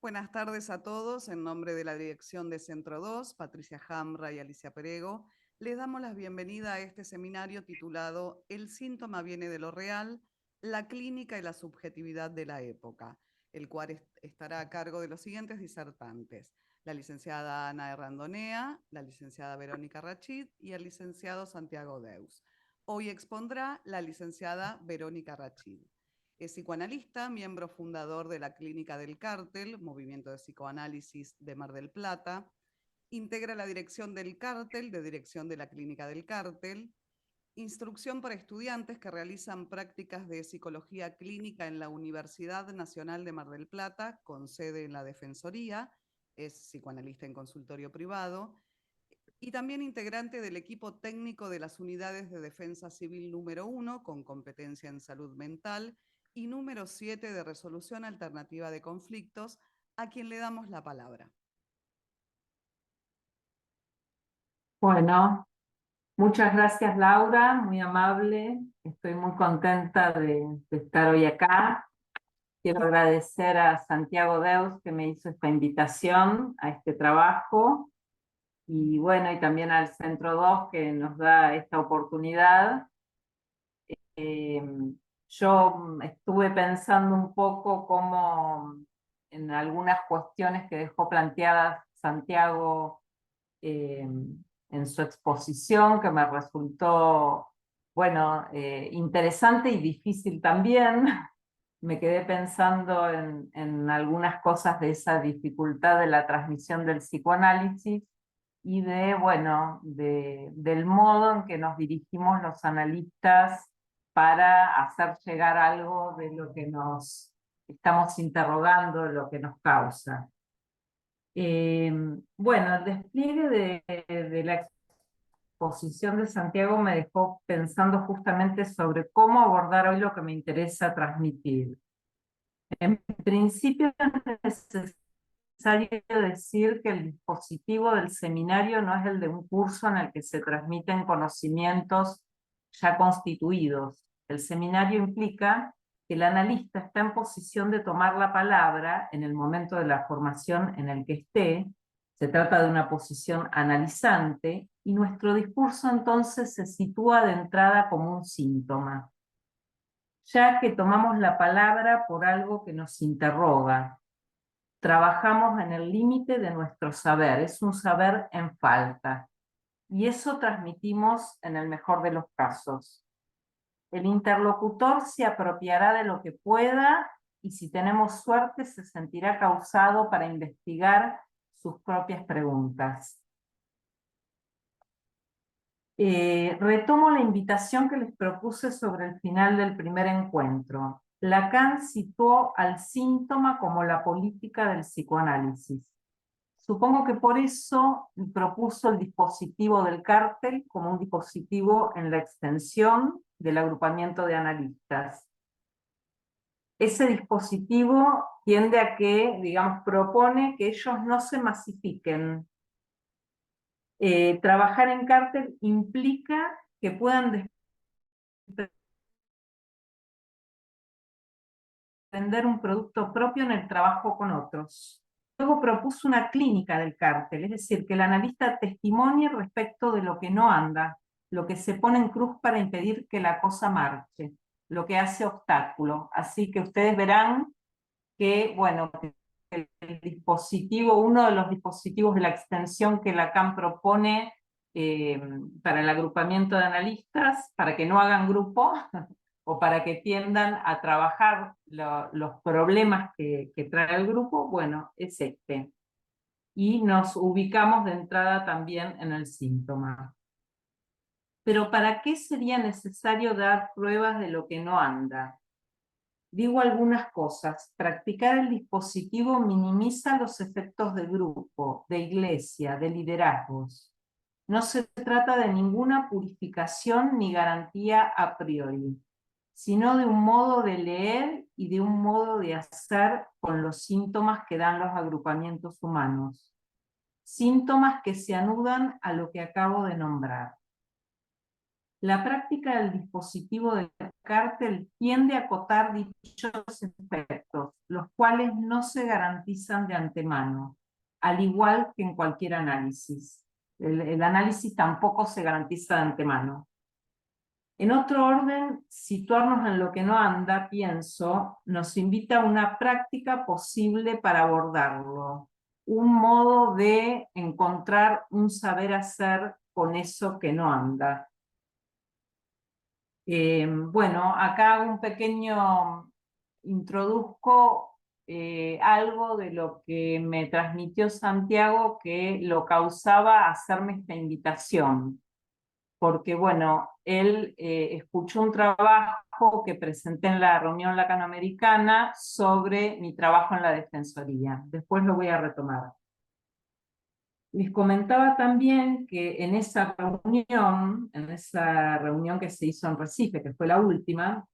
Buenas tardes a todos. En nombre de la dirección de Centro 2, Patricia Hamra y Alicia Perego, les damos la bienvenida a este seminario titulado El síntoma viene de lo real, la clínica y la subjetividad de la época, el cual estará a cargo de los siguientes disertantes: la licenciada Ana Errandonea, la licenciada Verónica Rachid y el licenciado Santiago Deus. Hoy expondrá la licenciada Verónica Rachid. Es psicoanalista, miembro fundador de la Clínica del Cártel, movimiento de psicoanálisis de Mar del Plata. Integra la dirección del Cártel, de dirección de la Clínica del Cártel. Instrucción para estudiantes que realizan prácticas de psicología clínica en la Universidad Nacional de Mar del Plata, con sede en la Defensoría. Es psicoanalista en consultorio privado. Y también integrante del equipo técnico de las unidades de defensa civil número 1, con competencia en salud mental, y número 7 de resolución alternativa de conflictos, a quien le damos la palabra. Bueno, muchas gracias Laura, muy amable. Estoy muy contenta de estar hoy acá. Quiero agradecer a Santiago Deus que me hizo esta invitación a este trabajo y bueno, y también al Centro 2 que nos da esta oportunidad. Eh, yo estuve pensando un poco cómo en algunas cuestiones que dejó planteadas Santiago en su exposición, que me resultó, bueno, interesante y difícil también. Me quedé pensando en algunas cosas de esa dificultad de la transmisión del psicoanálisis y bueno, del modo en que nos dirigimos los analistas para hacer llegar algo de lo que nos estamos interrogando, lo que nos causa. Bueno, el despliegue de la exposición de Santiago me dejó pensando justamente sobre cómo abordar hoy lo que me interesa transmitir. En principio es necesario decir que el dispositivo del seminario no es el de un curso en el que se transmiten conocimientos ya constituidos. El seminario implica que el analista está en posición de tomar la palabra en el momento de la formación en el que esté. Se trata de una posición analizante y nuestro discurso entonces se sitúa de entrada como un síntoma, ya que tomamos la palabra por algo que nos interroga. Trabajamos en el límite de nuestro saber, es un saber en falta, y eso transmitimos en el mejor de los casos. El interlocutor se apropiará de lo que pueda y si tenemos suerte se sentirá causado para investigar sus propias preguntas. Retomo la invitación que les propuse sobre el final del primer encuentro. Lacan situó al síntoma como la política del psicoanálisis. Supongo que por eso propuso el dispositivo del cártel como un dispositivo en la extensión del agrupamiento de analistas. Ese dispositivo tiende a que, digamos, propone que ellos no se masifiquen. Trabajar en cártel implica que puedan vender un producto propio en el trabajo con otros. Luego propuso una clínica del cártel, es decir, que el analista testimonie respecto de lo que no anda, lo que se pone en cruz para impedir que la cosa marche, lo que hace obstáculo. Así que ustedes verán que, bueno, el dispositivo, uno de los dispositivos de la extensión que Lacan propone para el agrupamiento de analistas, para que no hagan grupo, o para que tiendan a trabajar los problemas que trae el grupo, bueno, es este. Y nos ubicamos de entrada también en el síntoma. Pero ¿para qué sería necesario dar pruebas de lo que no anda? Digo algunas cosas. Practicar el dispositivo minimiza los efectos de grupo, de iglesia, de liderazgos. No se trata de ninguna purificación ni garantía a priori, sino de un modo de leer y de un modo de hacer con los síntomas que dan los agrupamientos humanos. Síntomas que se anudan a lo que acabo de nombrar. La práctica del dispositivo del cártel tiende a acotar dichos efectos, los cuales no se garantizan de antemano, al igual que en cualquier análisis. El análisis tampoco se garantiza de antemano. En otro orden, situarnos en lo que no anda, pienso, nos invita a una práctica posible para abordarlo, un modo de encontrar un saber hacer con eso que no anda. Bueno, acá hago un pequeño, introduzco algo de lo que me transmitió Santiago que lo causaba hacerme esta invitación, porque bueno, él escuchó un trabajo que presenté en la reunión latinoamericana sobre mi trabajo en la Defensoría. Después lo voy a retomar. Les comentaba también que en esa reunión que se hizo en Recife, que fue la última,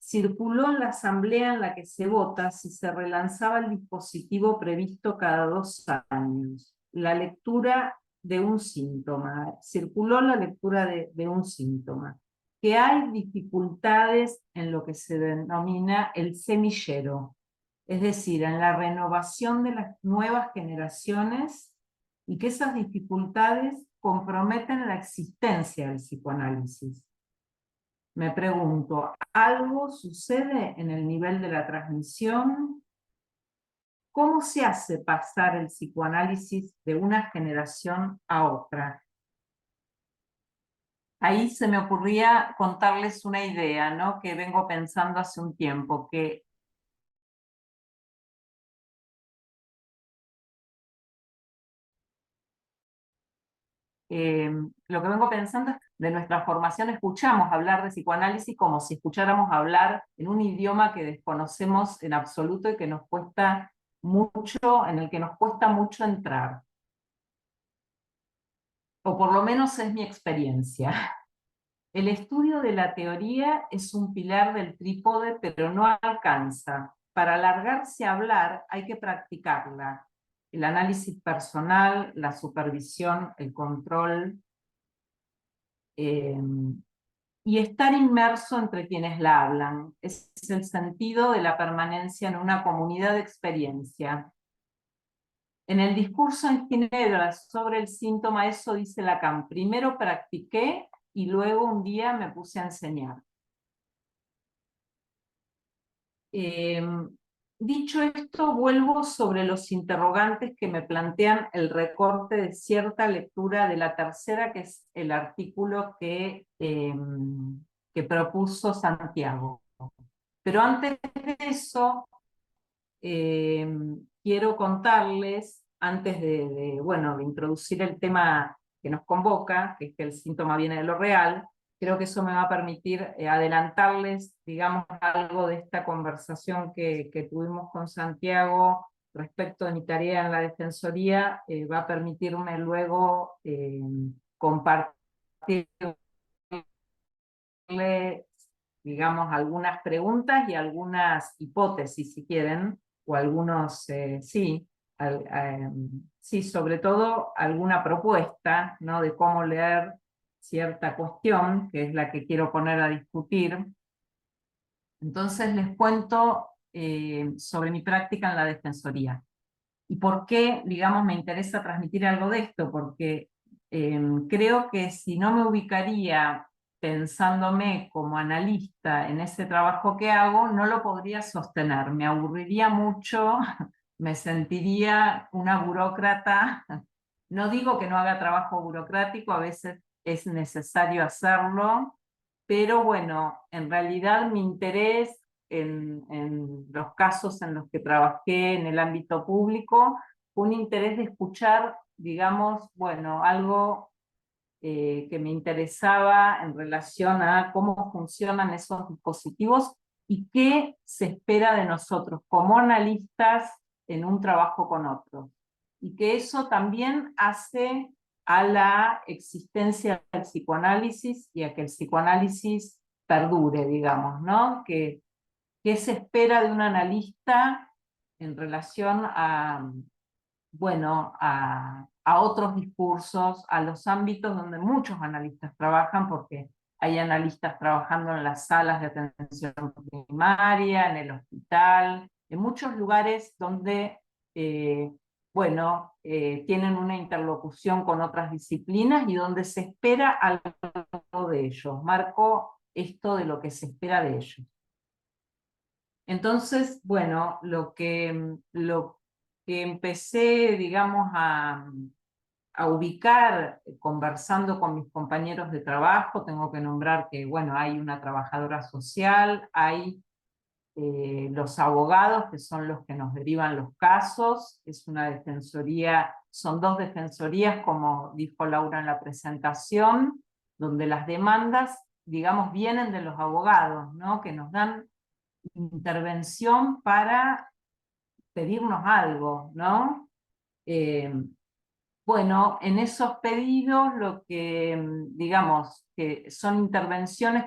circuló en la asamblea en la que se vota si se relanzaba el dispositivo previsto cada 2 años. La lectura de un síntoma, circuló la lectura de un síntoma, que hay dificultades en lo que se denomina el semillero, es decir, en la renovación de las nuevas generaciones, y que esas dificultades comprometen la existencia del psicoanálisis. Me pregunto, ¿algo sucede en el nivel de la transmisión? ¿Cómo se hace pasar el psicoanálisis de una generación a otra? Ahí se me ocurría contarles una idea, ¿no?, que vengo pensando hace un tiempo, que lo que vengo pensando es que de nuestra formación escuchamos hablar de psicoanálisis como si escucháramos hablar en un idioma que desconocemos en absoluto y que nos cuesta mucho, en el que nos cuesta mucho entrar. O por lo menos es mi experiencia. El estudio de la teoría es un pilar del trípode, pero no alcanza. Para alargarse a hablar hay que practicarla. El análisis personal, la supervisión, el control, y estar inmerso entre quienes la hablan. Es el sentido de la permanencia en una comunidad de experiencia. En el discurso en Ginebra sobre el síntoma, eso dice Lacan: primero practiqué y luego un día me puse a enseñar. Dicho esto, vuelvo sobre los interrogantes que me plantean el recorte de cierta lectura de la tercera, que es el artículo que propuso Santiago. Pero antes de eso, quiero contarles, antes bueno, de introducir el tema que nos convoca, que es que el síntoma viene de lo real, creo que eso me va a permitir adelantarles, digamos, algo de esta conversación que tuvimos con Santiago respecto de mi tarea en la Defensoría. Va a permitirme luego compartirles, digamos, algunas preguntas y algunas hipótesis, si quieren, o algunos, sí, sí, sobre todo alguna propuesta, ¿no?, de cómo leer cierta cuestión, que es la que quiero poner a discutir. Entonces les cuento sobre mi práctica en la Defensoría. ¿Y por qué, digamos, me interesa transmitir algo de esto? Porque creo que si no me ubicaría pensándome como analista en ese trabajo que hago, no lo podría sostener, me aburriría mucho, me sentiría una burócrata. No digo que no haga trabajo burocrático, a veces es necesario hacerlo, pero bueno, en realidad mi interés en los casos en los que trabajé en el ámbito público fue un interés de escuchar, digamos, bueno, algo que me interesaba en relación a cómo funcionan esos dispositivos y qué se espera de nosotros como analistas en un trabajo con otros. Y que eso también hace a la existencia del psicoanálisis y a que el psicoanálisis perdure, digamos, ¿no? ¿Qué se espera de un analista en relación a, bueno, a a otros discursos, a los ámbitos donde muchos analistas trabajan, porque hay analistas trabajando en las salas de atención primaria, en el hospital, en muchos lugares donde, tienen una interlocución con otras disciplinas y donde se espera algo de ellos. Marco esto de lo que se espera de ellos. Entonces, bueno, lo que empecé, digamos, a ubicar, conversando con mis compañeros de trabajo, tengo que nombrar que, bueno, hay una trabajadora social, hay los abogados, que son los que nos derivan los casos, es una defensoría, son dos defensorías, como dijo Laura en la presentación, donde las demandas, digamos, vienen de los abogados, ¿no? Que nos dan intervención para pedirnos algo, ¿no? Bueno, en esos pedidos lo que, digamos, que son intervenciones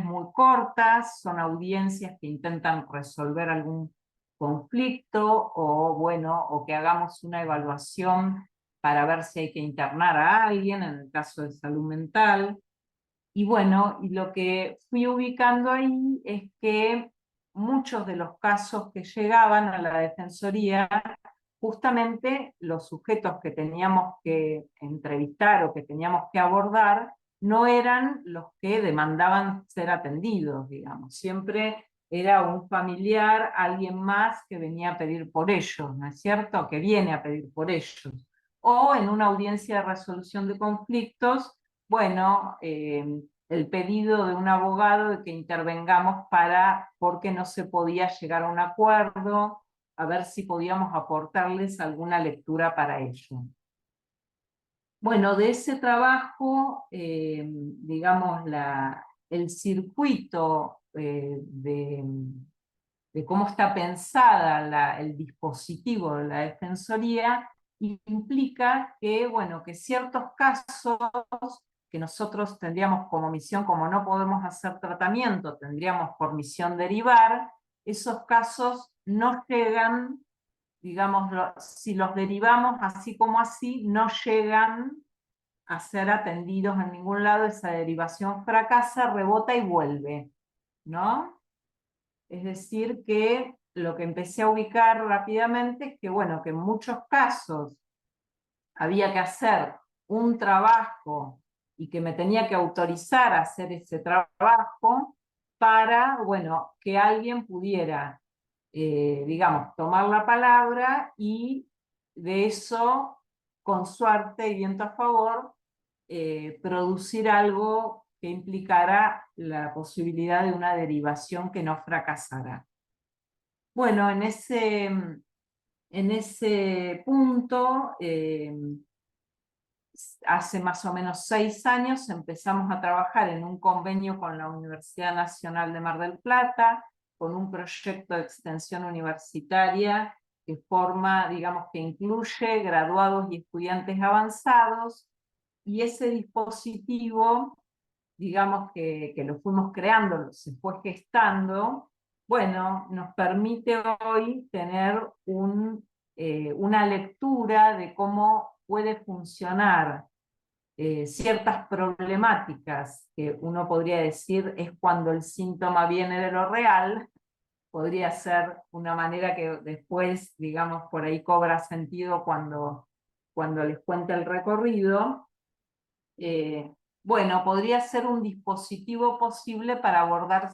muy cortas, son audiencias que intentan resolver algún conflicto, o bueno, o que hagamos una evaluación para ver si hay que internar a alguien, en el caso de salud mental. Y bueno, y lo que fui ubicando ahí es que muchos de los casos que llegaban a la Defensoría, justamente los sujetos que teníamos que entrevistar o que teníamos que abordar, no eran los que demandaban ser atendidos, digamos. Siempre era un familiar, alguien más que venía a pedir por ellos, ¿no es cierto? Que viene a pedir por ellos. O en una audiencia de resolución de conflictos, bueno, el pedido de un abogado de que intervengamos porque no se podía llegar a un acuerdo, a ver si podíamos aportarles alguna lectura para ello. Bueno, de ese trabajo, digamos, el circuito de cómo está pensada el dispositivo de la Defensoría, implica que, bueno, que ciertos casos que nosotros tendríamos como misión, como no podemos hacer tratamiento, tendríamos por misión derivar, esos casos no llegan, digamos, si los derivamos así como así, no llegan a ser atendidos en ningún lado, esa derivación fracasa, rebota y vuelve, ¿no? Es decir, que lo que empecé a ubicar rápidamente es que, bueno, que en muchos casos había que hacer un trabajo y que me tenía que autorizar a hacer ese trabajo para, bueno, que alguien pudiera, digamos, tomar la palabra y de eso, con suerte y viento a favor, producir algo que implicara la posibilidad de una derivación que no fracasara. Bueno, en ese punto, hace más o menos 6 años empezamos a trabajar en un convenio con la Universidad Nacional de Mar del Plata, con un proyecto de extensión universitaria que forma, digamos, que incluye graduados y estudiantes avanzados, y ese dispositivo, digamos que lo fuimos creando, se fue gestando, bueno, nos permite hoy tener una lectura de cómo puede funcionar ciertas problemáticas, que uno podría decir es cuando el síntoma viene de lo real, podría ser una manera que después, digamos, por ahí cobra sentido cuando les cuente el recorrido. Bueno, podría ser un dispositivo posible para abordar.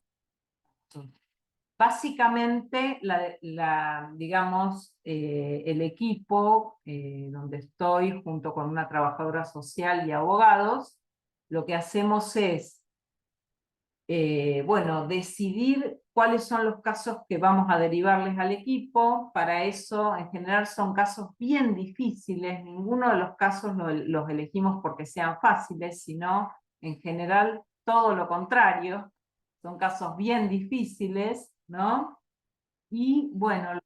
Básicamente, digamos, el equipo donde estoy, junto con una trabajadora social y abogados, lo que hacemos es, bueno, decidir cuáles son los casos que vamos a derivarles al equipo. Para eso, en general, son casos bien difíciles. Ninguno de los casos los elegimos porque sean fáciles, sino, en general, todo lo contrario. Son casos bien difíciles, ¿no? Y bueno,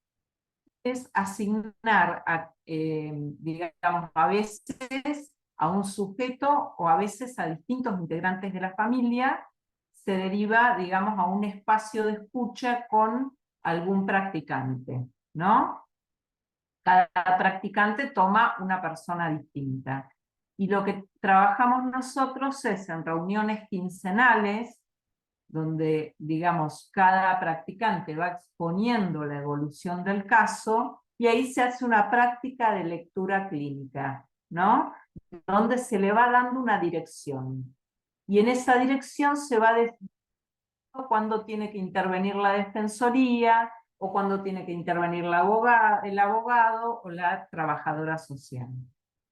es asignar, digamos, a veces a un sujeto o a veces a distintos integrantes de la familia, se deriva, digamos, a un espacio de escucha con algún practicante, ¿no? cada practicante toma una persona distinta. Y lo que trabajamos nosotros es en reuniones quincenales, donde, digamos, cada practicante va exponiendo la evolución del caso, y ahí se hace una práctica de lectura clínica, ¿no? Donde se le va dando una dirección. Y en esa dirección se va decidiendo cuándo tiene que intervenir la defensoría, o cuándo tiene que intervenir el abogado o la trabajadora social.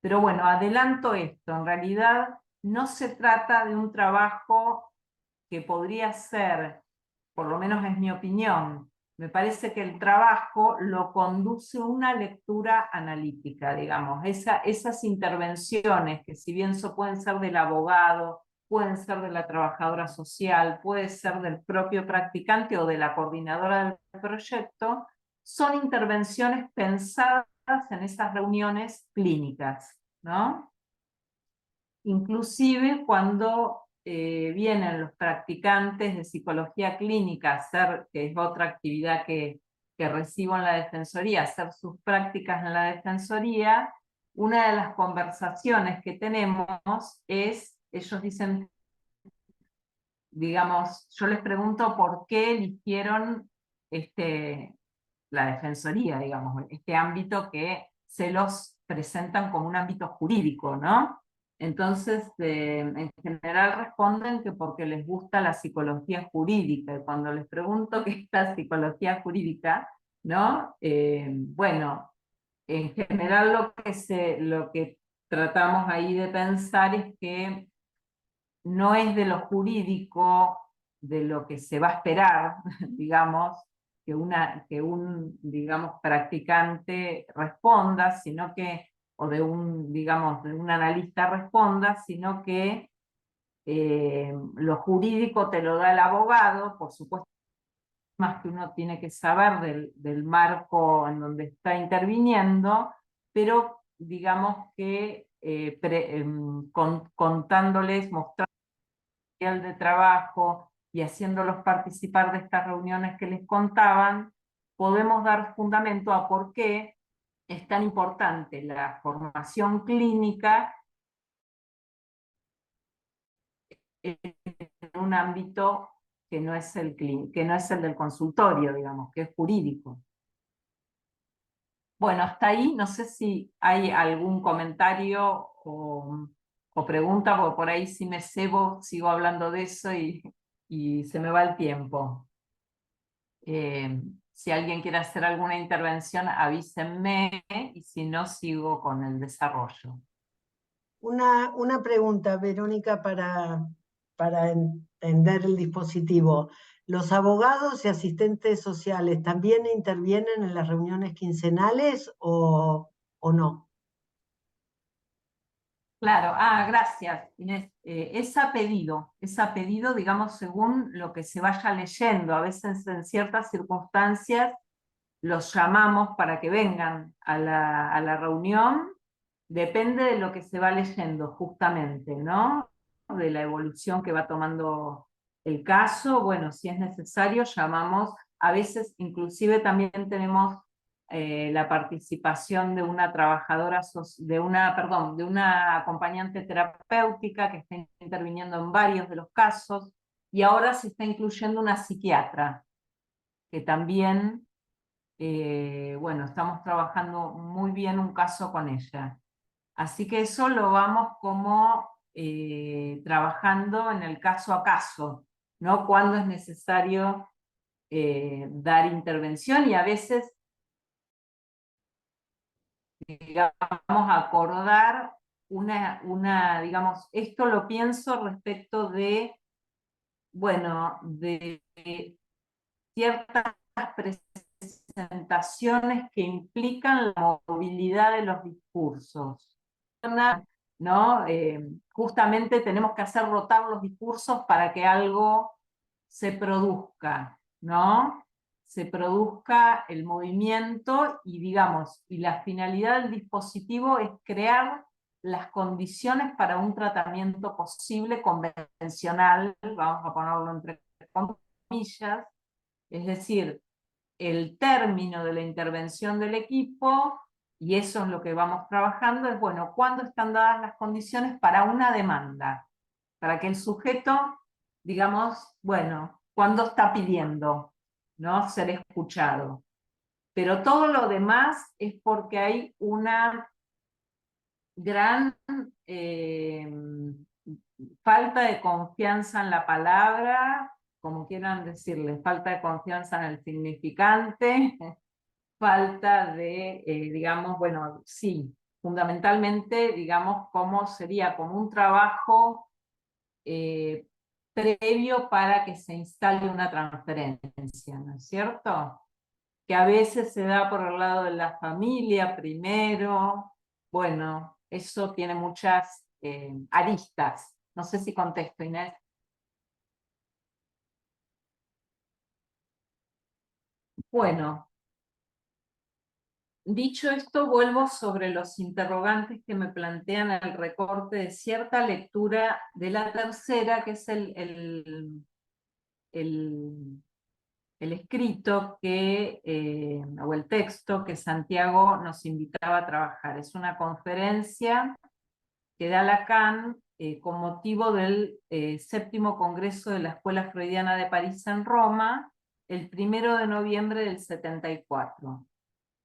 Pero bueno, adelanto esto, en realidad no se trata de un trabajo que podría ser, por lo menos es mi opinión, me parece que el trabajo lo conduce una lectura analítica, digamos, esas intervenciones que si bien pueden ser del abogado, pueden ser de la trabajadora social, puede ser del propio practicante o de la coordinadora del proyecto, son intervenciones pensadas en esas reuniones clínicas, ¿no? Inclusive cuando vienen los practicantes de psicología clínica a hacer, que es otra actividad que recibo en la Defensoría, hacer sus prácticas en la Defensoría, una de las conversaciones que tenemos es, ellos dicen, digamos, yo les pregunto por qué eligieron la Defensoría, digamos, este ámbito que se los presentan como un ámbito jurídico, ¿no? Entonces, en general responden que porque les gusta la psicología jurídica, y cuando les pregunto qué es la psicología jurídica, ¿no? Bueno, en general lo que tratamos ahí de pensar es que no es de lo jurídico, de lo que se va a esperar, digamos, que un, digamos, practicante responda, sino que, o de un, digamos, de un analista responda, sino que lo jurídico te lo da el abogado, por supuesto, más que uno tiene que saber del marco en donde está interviniendo, pero digamos que contándoles, mostrando de trabajo y haciéndolos participar de estas reuniones que les contaban, podemos dar fundamento a por qué es tan importante la formación clínica en un ámbito que no es que no es el del consultorio, digamos, que es jurídico. Bueno, hasta ahí, no sé si hay algún comentario o pregunta, porque por ahí si me cebo, sigo hablando de eso y se me va el tiempo. Si alguien quiere hacer alguna intervención, avísenme, y si no, sigo con el desarrollo. Una pregunta, Verónica, para entender el dispositivo. ¿Los abogados y asistentes sociales también intervienen en las reuniones quincenales o no? Claro, gracias, Inés. Es a pedido, digamos, según lo que se vaya leyendo. A veces en ciertas circunstancias los llamamos para que vengan a la reunión, depende de lo que se va leyendo justamente, ¿no? De la evolución que va tomando el caso. Bueno, si es necesario, llamamos, a veces inclusive también tenemos la participación de una trabajadora, de una acompañante terapéutica que está interviniendo en varios de los casos, y ahora se está incluyendo una psiquiatra, que también, bueno, estamos trabajando muy bien un caso con ella. Así que eso lo vamos como trabajando en el caso a caso, ¿no? Cuando es necesario dar intervención, y a veces, digamos, acordar digamos, esto lo pienso respecto de, bueno, de ciertas presentaciones que implican la movilidad de los discursos, ¿no? Justamente tenemos que hacer rotar los discursos para que algo se produzca, ¿no? Se produzca el movimiento y, digamos, y la finalidad del dispositivo es crear las condiciones para un tratamiento posible, convencional, vamos a ponerlo entre comillas, es decir, el término de la intervención del equipo y eso es lo que vamos trabajando, es, bueno, ¿cuándo están dadas las condiciones para una demanda? Para que el sujeto, digamos, bueno, ¿cuándo está pidiendo, ¿no?, ser escuchado? Pero todo lo demás es porque hay una gran falta de confianza en la palabra, como quieran decirle, falta de confianza en el significante, falta de, digamos, bueno, sí, fundamentalmente, digamos, cómo sería como un trabajo previo para que se instale una transferencia, ¿no es cierto? Que a veces se da por el lado de la familia primero. Bueno, eso tiene muchas aristas. No sé si contesto, Inés. Bueno, dicho esto, vuelvo sobre los interrogantes que me plantean el recorte de cierta lectura de la tercera, que es el escrito que, o el texto que Santiago nos invitaba a trabajar. Es una conferencia que da Lacan con motivo del séptimo Congreso de la Escuela Freudiana de París en Roma, el 1 de noviembre del 74.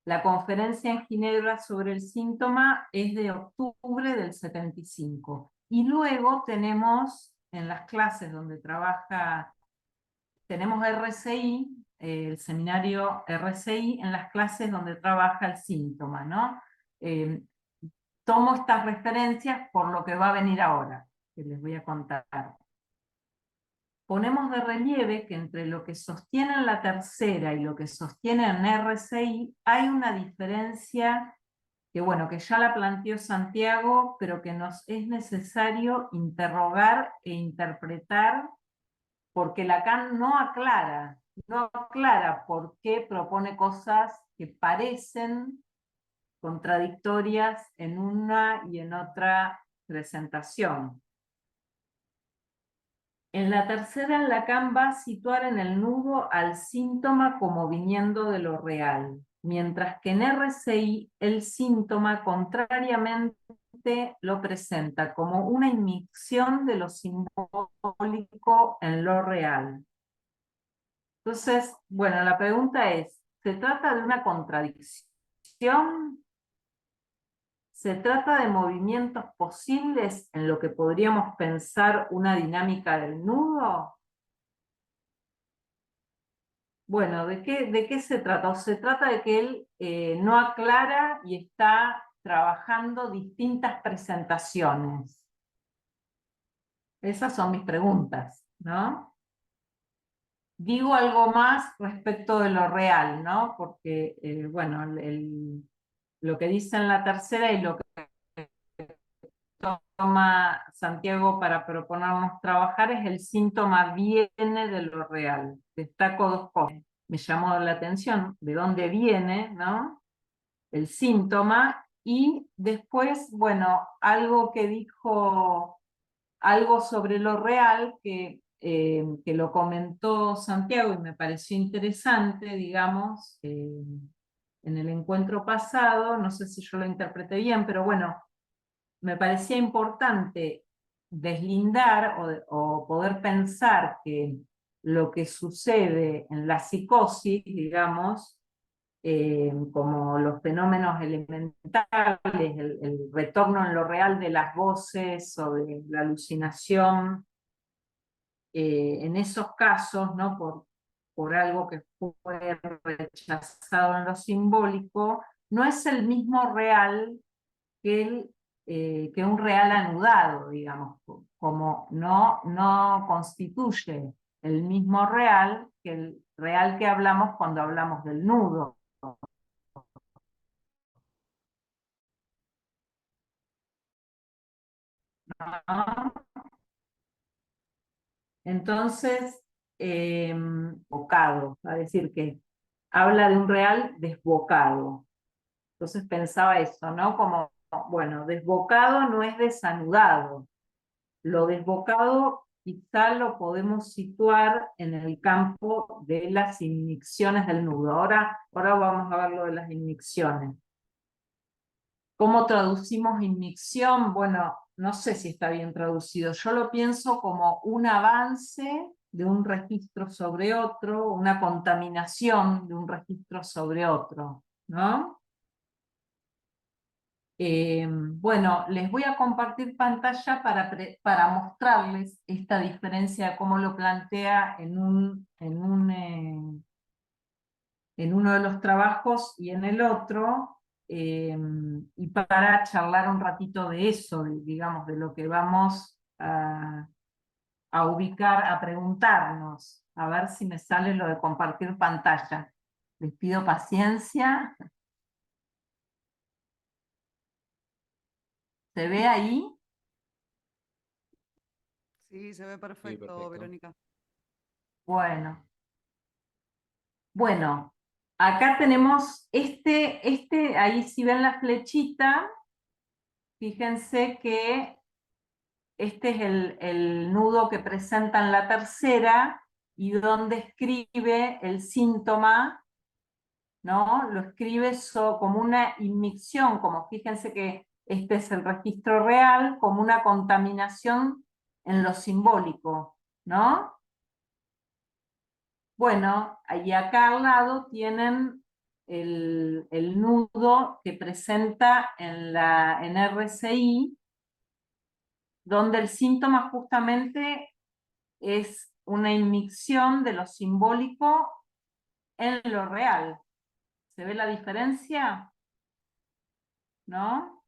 La conferencia en Ginebra sobre el síntoma es de octubre del 75. Y luego tenemos en las clases donde trabaja, tenemos RCI, el seminario RCI, en las clases donde trabaja el síntoma, ¿no? Tomo estas referencias por lo que va a venir ahora, que les voy a contar. Ponemos de relieve que entre lo que sostiene en la tercera y lo que sostiene en RCI hay una diferencia que, bueno, que ya la planteó Santiago, pero que nos es necesario interrogar e interpretar, porque Lacan no aclara por qué propone cosas que parecen contradictorias en una y en otra presentación. En la tercera, Lacan va a situar en el nudo al síntoma como viniendo de lo real, mientras que en RCI el síntoma contrariamente lo presenta como una inmixción de lo simbólico en lo real. Entonces, bueno, la pregunta es, ¿se trata de una contradicción? ¿Se trata de movimientos posibles en lo que podríamos pensar una dinámica del nudo? Bueno, ¿de qué se trata? ¿O se trata de que él no aclara y está trabajando distintas presentaciones? Esas son mis preguntas, ¿no? Digo algo más respecto de lo real, ¿no? Porque, bueno, lo que dice en la tercera y lo que toma Santiago para proponernos trabajar es el síntoma viene de lo real. Destaco dos cosas. Me llamó la atención de dónde viene, ¿no?, el síntoma, y después, bueno, algo que dijo, algo sobre lo real que lo comentó Santiago y me pareció interesante, digamos, en el encuentro pasado, no sé si yo lo interpreté bien, pero bueno, me parecía importante deslindar o poder pensar que lo que sucede en la psicosis, digamos, como los fenómenos elementales, el retorno en lo real de las voces o de la alucinación, en esos casos, ¿no?, por algo que fue rechazado en lo simbólico, no es el mismo real que un real anudado, digamos, como no constituye el mismo real que el real que hablamos cuando hablamos del nudo. ¿No? Entonces, desbocado, va a decir que habla de un real desbocado. Entonces pensaba eso, ¿no? Como, bueno, desbocado no es desanudado. Lo desbocado quizá lo podemos situar en el campo de las inmixiones del nudo. Ahora vamos a ver lo de las inmixiones. ¿Cómo traducimos inmixción? Bueno, no sé si está bien traducido. Yo lo pienso como un avance de un registro sobre otro, una contaminación de un registro sobre otro, ¿no? Bueno, les voy a compartir pantalla para mostrarles esta diferencia, cómo lo plantea en uno de los trabajos y en el otro, y para charlar un ratito de eso, digamos, de lo que vamos a ubicar, a preguntarnos, a ver si me sale lo de compartir pantalla. Les pido paciencia. ¿Se ve ahí? Sí, se ve perfecto, perfecto. Verónica. Bueno. Bueno, acá tenemos ahí si ven la flechita, fíjense que este es el nudo que presenta en la tercera y donde escribe el síntoma, ¿no? Lo escribe como una inmixción, como fíjense que este es el registro real, como una contaminación en lo simbólico, ¿no? Bueno, y acá al lado tienen el nudo que presenta en RCI, donde el síntoma justamente es una inmixción de lo simbólico en lo real. ¿Se ve la diferencia? ¿No?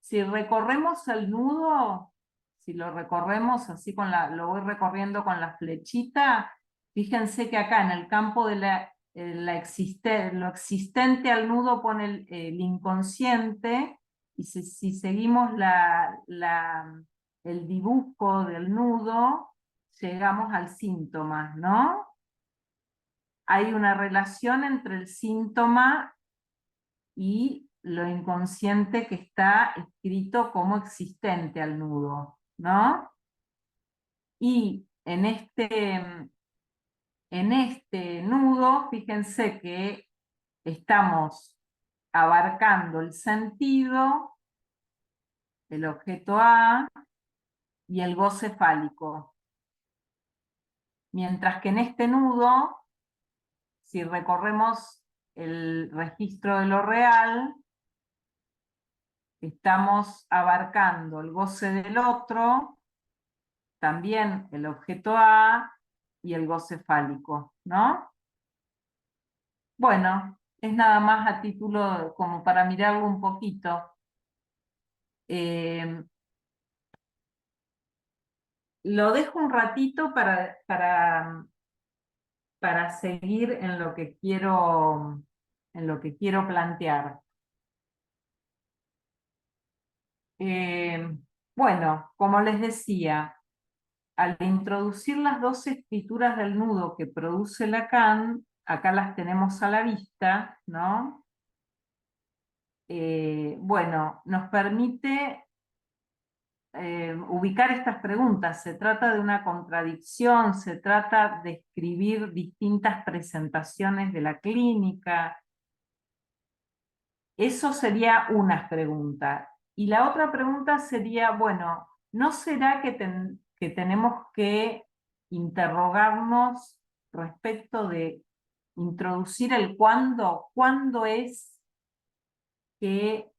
Si recorremos el nudo, si lo recorremos así lo voy recorriendo con la flechita, fíjense que acá en el campo de lo existente al nudo pone el inconsciente, y si seguimos el dibujo del nudo, llegamos al síntoma, ¿no? Hay una relación entre el síntoma y lo inconsciente que está escrito como existente al nudo, ¿no? Y en este nudo, fíjense que estamos abarcando el sentido, el objeto A y el goce fálico. Mientras que en este nudo, si recorremos el registro de lo real, estamos abarcando el goce del otro, también el objeto A y el goce fálico, ¿no? Bueno, es nada más a título como para mirarlo un poquito. Lo dejo un ratito para seguir en lo que quiero plantear. Bueno, como les decía, al introducir las dos escrituras del nudo que produce Lacan, acá las tenemos a la vista, ¿no? Bueno, nos permite ubicar estas preguntas. Se trata de una contradicción, se trata de escribir distintas presentaciones de la clínica. Eso sería una pregunta. Y la otra pregunta sería, bueno, ¿no será que tenemos que interrogarnos respecto de introducir el cuándo? ¿Cuándo es que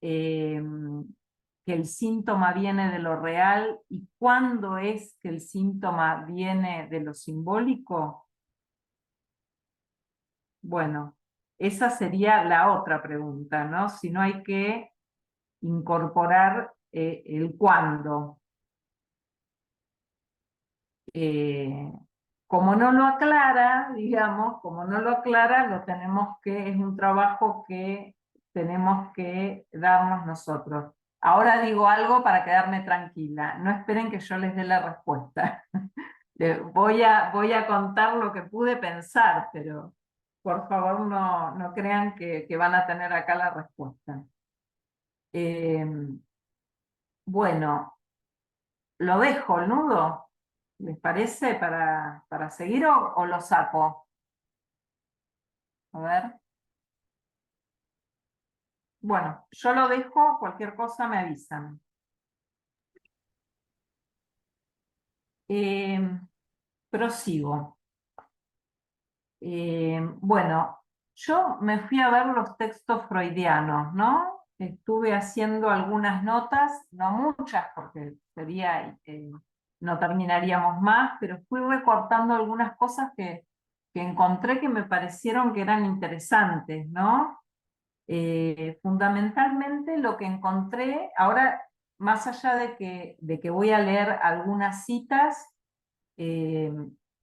el síntoma viene de lo real y cuándo es que el síntoma viene de lo simbólico? Bueno, esa sería la otra pregunta, ¿no? Si no hay que incorporar el cuándo. Como no lo aclara, digamos, es un trabajo que tenemos que darnos nosotros. Ahora digo algo para quedarme tranquila, no esperen que yo les dé la respuesta. Voy a contar lo que pude pensar, pero por favor no crean que van a tener acá la respuesta. Bueno, lo dejo el nudo, ¿les parece? Para seguir o lo saco. A ver. bueno, yo lo dejo, cualquier cosa me avisan. Prosigo. Bueno, yo me fui a ver los textos freudianos, ¿no? Estuve haciendo algunas notas, no muchas, porque sería, no terminaríamos más, pero fui recortando algunas cosas que encontré que me parecieron que eran interesantes, ¿no? Fundamentalmente lo que encontré, ahora más allá de que voy a leer algunas citas, eh,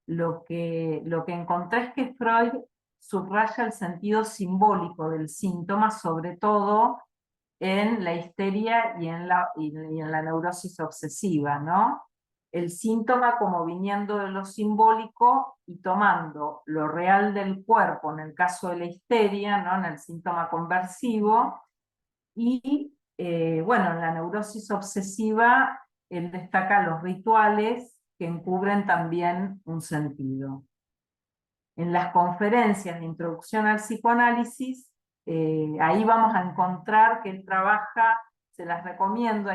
lo que encontré es que Freud subraya el sentido simbólico del síntoma, sobre todo en la histeria y en la neurosis obsesiva, ¿no? El síntoma como viniendo de lo simbólico y tomando lo real del cuerpo, en el caso de la histeria, ¿no? En el síntoma conversivo, y bueno, en la neurosis obsesiva él destaca los rituales que encubren también un sentido. En las conferencias de introducción al psicoanálisis, ahí vamos a encontrar que él trabaja, se las recomiendo,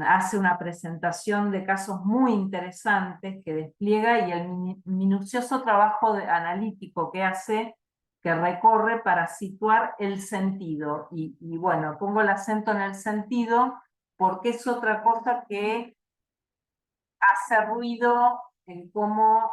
hace una presentación de casos muy interesantes que despliega y el minucioso trabajo analítico que hace, que recorre para situar el sentido. Y bueno, pongo el acento en el sentido porque es otra cosa que hace ruido en cómo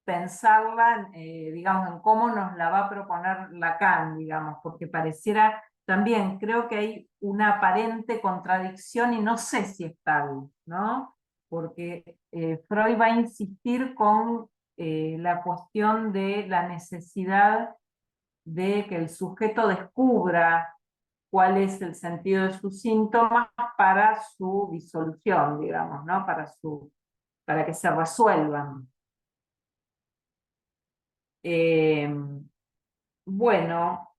pensarla, digamos, en cómo nos la va a proponer Lacan, digamos, porque pareciera, también creo que hay una aparente contradicción y no sé si es tal, ¿no? Porque Freud va a insistir con la cuestión de la necesidad de que el sujeto descubra cuál es el sentido de sus síntomas para su disolución, digamos, ¿no? Para que se resuelvan. Bueno,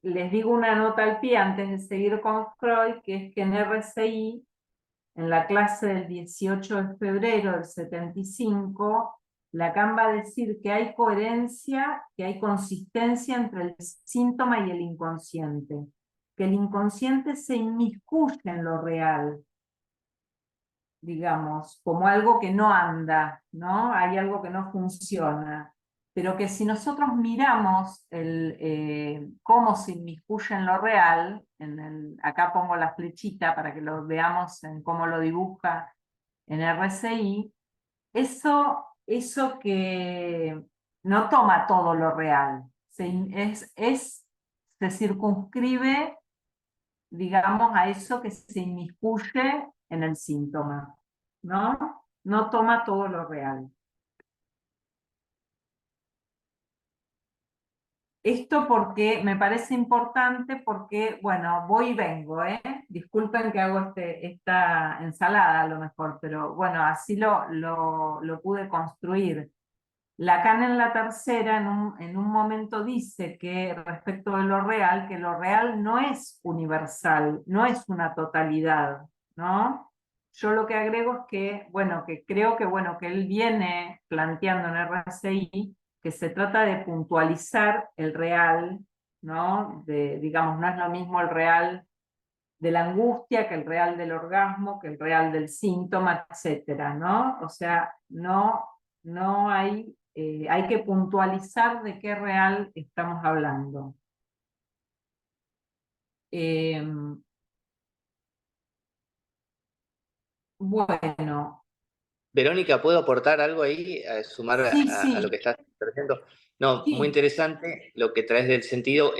les digo una nota al pie antes de seguir con Freud, que es que en RCI, en la clase del 18 de febrero del 75, Lacan va a decir que hay coherencia, que hay consistencia entre el síntoma y el inconsciente, que el inconsciente se inmiscuye en lo real, digamos, como algo que no anda, ¿no? Hay algo que no funciona, pero que si nosotros miramos cómo se inmiscuye en lo real, acá pongo la flechita para que lo veamos en cómo lo dibuja en RCI, eso que no toma todo lo real, se circunscribe, digamos, a eso que se inmiscuye en el síntoma, ¿no? No toma todo lo real. Esto porque me parece importante porque, bueno, voy y vengo, ¿eh? Disculpen que hago esta ensalada a lo mejor, pero bueno, así lo pude construir. Lacan en la tercera, en un momento dice que respecto de lo real, que lo real no es universal, no es una totalidad, ¿no? Yo lo que agrego es que, bueno, que creo que, bueno, que él viene planteando en RCI que se trata de puntualizar el real, ¿no? Digamos, no es lo mismo el real de la angustia que el real del orgasmo, que el real del síntoma, etcétera, ¿no? O sea, no hay que puntualizar de qué real estamos hablando. Bueno. Verónica, ¿puedo aportar algo ahí, a sumar Sí, a lo que estás diciendo? No, sí. muy interesante lo que traes del sentido.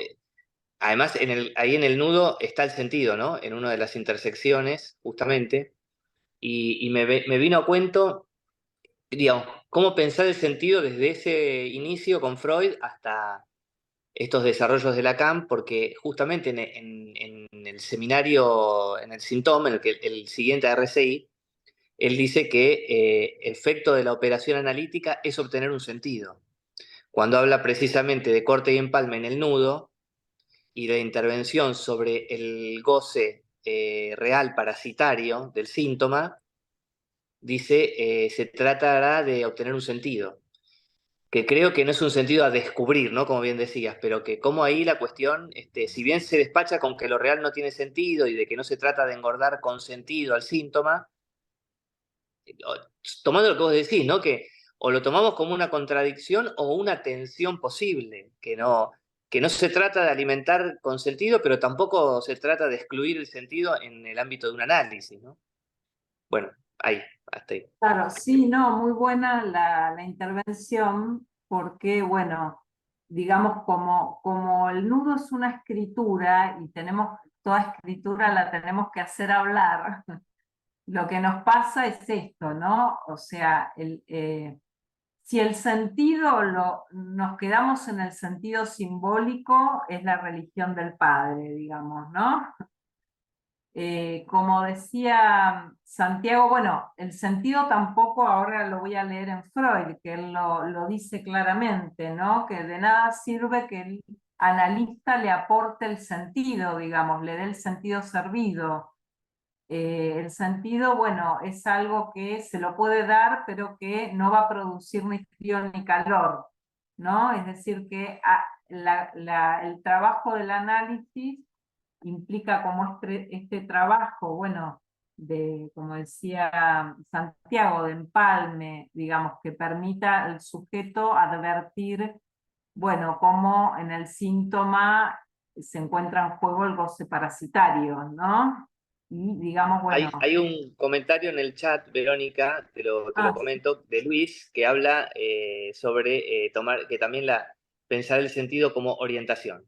Además, ahí en el nudo está el sentido, ¿no? En una de las intersecciones, justamente. Y me vino a cuento, digamos, cómo pensar el sentido desde ese inicio con Freud hasta estos desarrollos de Lacan, porque justamente en el seminario, en el Síntoma, en el siguiente a RCI, él dice que efecto de la operación analítica es obtener un sentido. Cuando habla precisamente de corte y empalme en el nudo y de intervención sobre el goce real parasitario del síntoma, dice, se tratará de obtener un sentido. que creo que no es un sentido a descubrir, ¿no? Como bien decías, pero que como ahí la cuestión, si bien se despacha con que lo real no tiene sentido y de que no se trata de engordar con sentido al síntoma, tomando lo que vos decís, ¿no? Que o lo tomamos como una contradicción o una tensión posible, que no se trata de alimentar con sentido, pero tampoco se trata de excluir el sentido en el ámbito de un análisis, ¿no? Bueno, ahí, hasta ahí. Claro, sí, no, muy buena la intervención, porque, bueno, digamos, como el nudo es una escritura y tenemos, toda escritura la tenemos que hacer hablar, lo que nos pasa es esto, ¿no? O sea, si el sentido nos quedamos en el sentido simbólico, es la religión del padre, digamos, ¿no? Como decía Santiago, bueno, el sentido tampoco, ahora lo voy a leer en Freud, que él lo dice claramente, ¿no? Que de nada sirve que el analista le aporte el sentido, digamos, le dé el sentido servido. El sentido, bueno, es algo que se lo puede dar, pero que no va a producir ni frío ni calor, ¿no? Es decir, que el trabajo del análisis implica como este trabajo, bueno, como decía Santiago, de empalme, digamos, que permita al sujeto advertir, bueno, cómo en el síntoma se encuentra en juego el goce parasitario, ¿no? Y digamos, bueno. Hay un comentario en el chat, Verónica, te lo Sí. comento, de Luis, que habla sobre tomar, que también pensar el sentido como orientación.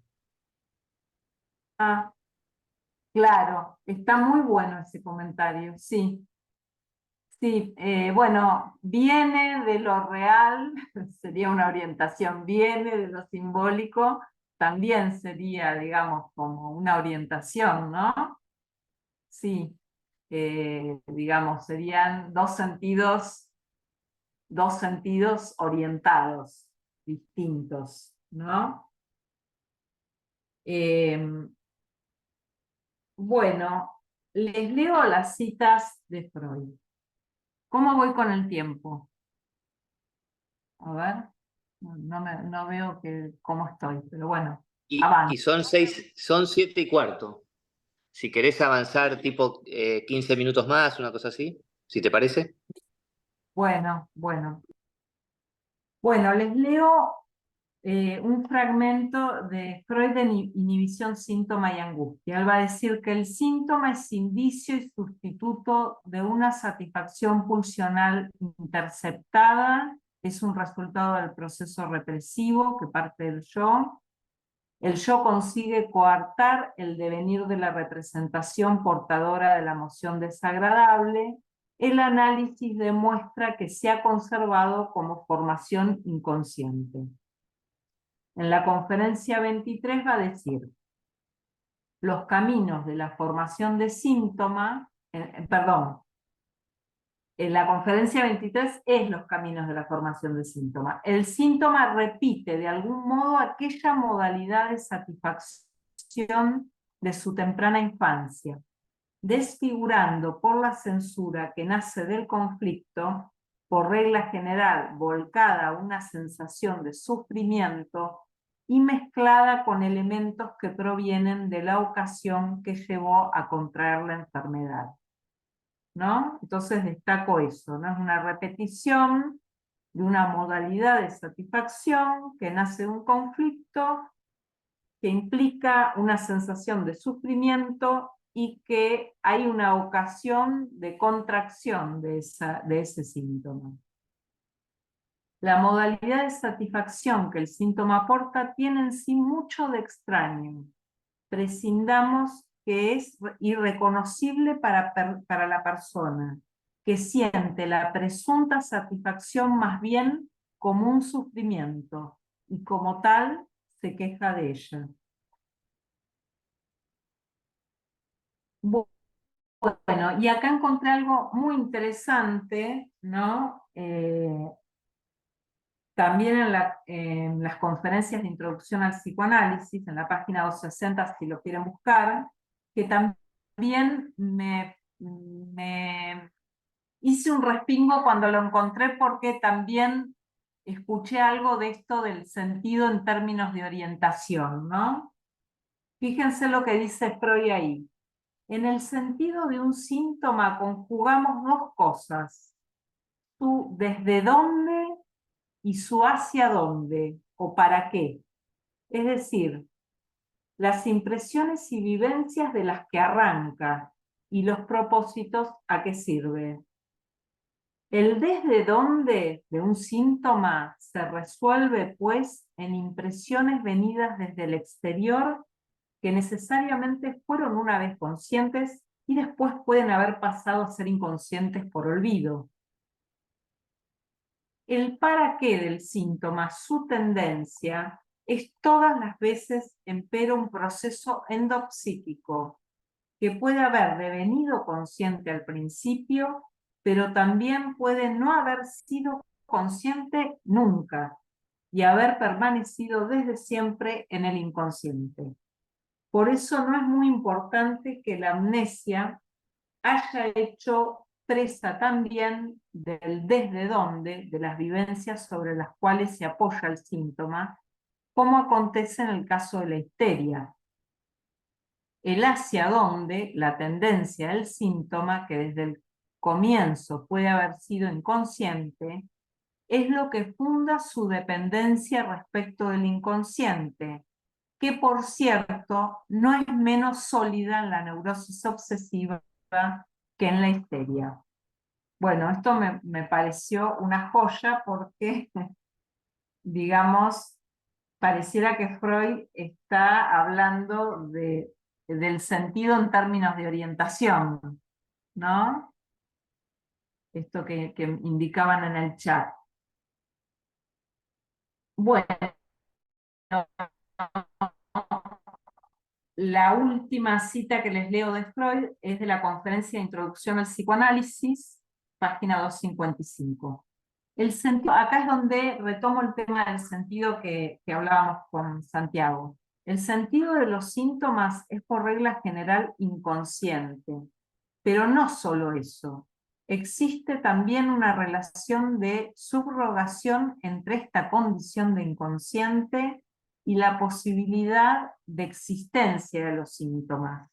Claro, está muy bueno ese comentario, sí. Sí, bueno, viene de lo real, sería una orientación, viene de lo simbólico, también sería, digamos, como una orientación, ¿no? Sí, digamos, serían dos sentidos orientados, distintos, ¿no? Bueno, les leo las citas de Freud. ¿Cómo voy con el tiempo? A ver, no veo cómo estoy, pero bueno, Y avanzo. son 7:15. Si querés avanzar tipo 15 minutos más, una cosa así, si te parece. Bueno, bueno. Bueno, les leo un fragmento de Freud de inhibición, síntoma y angustia. Él va a decir que el síntoma es indicio y sustituto de una satisfacción pulsional interceptada, es un resultado del proceso represivo que parte del yo. El yo consigue coartar el devenir de la representación portadora de la emoción desagradable. El análisis demuestra que se ha conservado como formación inconsciente. En la conferencia 23 va a decir, los caminos de la formación de síntoma, en la conferencia 23 es los caminos de la formación de síntoma. El síntoma repite de algún modo aquella modalidad de satisfacción de su temprana infancia, desfigurando por la censura que nace del conflicto, por regla general volcada a una sensación de sufrimiento y mezclada con elementos que provienen de la ocasión que llevó a contraer la enfermedad, ¿no? Entonces destaco eso, ¿no? Es una repetición de una modalidad de satisfacción que nace de un conflicto que implica una sensación de sufrimiento y que hay una ocasión de contracción de ese síntoma. La modalidad de satisfacción que el síntoma aporta tiene en sí mucho de extraño. Prescindamos que es irreconocible para la persona, que siente la presunta satisfacción más bien como un sufrimiento, y como tal se queja de ella. Bueno, y acá encontré algo muy interesante, ¿no? También en las conferencias de introducción al psicoanálisis, en la página 260, si lo quieren buscar, que también me hice un respingo cuando lo encontré, porque también escuché algo de esto del sentido en términos de orientación, ¿no? Fíjense lo que dice Freud ahí. En el sentido de un síntoma conjugamos dos cosas, su desde dónde y su hacia dónde o para qué. Es decir, las impresiones y vivencias de las que arranca y los propósitos a qué sirve. El desde dónde de un síntoma se resuelve, pues, en impresiones venidas desde el exterior que necesariamente fueron una vez conscientes y después pueden haber pasado a ser inconscientes por olvido. El para qué del síntoma, su tendencia, es todas las veces, empero, un proceso endopsíquico que puede haber devenido consciente al principio, pero también puede no haber sido consciente nunca y haber permanecido desde siempre en el inconsciente. Por eso no es muy importante que la amnesia haya hecho presa también del desde dónde, de las vivencias sobre las cuales se apoya el síntoma, como acontece en el caso de la histeria. El hacia dónde, la tendencia del síntoma, que desde el comienzo puede haber sido inconsciente, es lo que funda su dependencia respecto del inconsciente, que por cierto no es menos sólida en la neurosis obsesiva que en la histeria. Bueno, esto me pareció una joya porque, digamos, pareciera que Freud está hablando del sentido en términos de orientación, ¿no? Esto que indicaban en el chat. Bueno, la última cita que les leo de Freud es de la Conferencia de Introducción al Psicoanálisis, página 255. El sentido, acá es donde retomo el tema del sentido que hablábamos con Santiago. El sentido de los síntomas es por regla general inconsciente, pero no solo eso. Existe también una relación de subrogación entre esta condición de inconsciente y la posibilidad de existencia de los síntomas.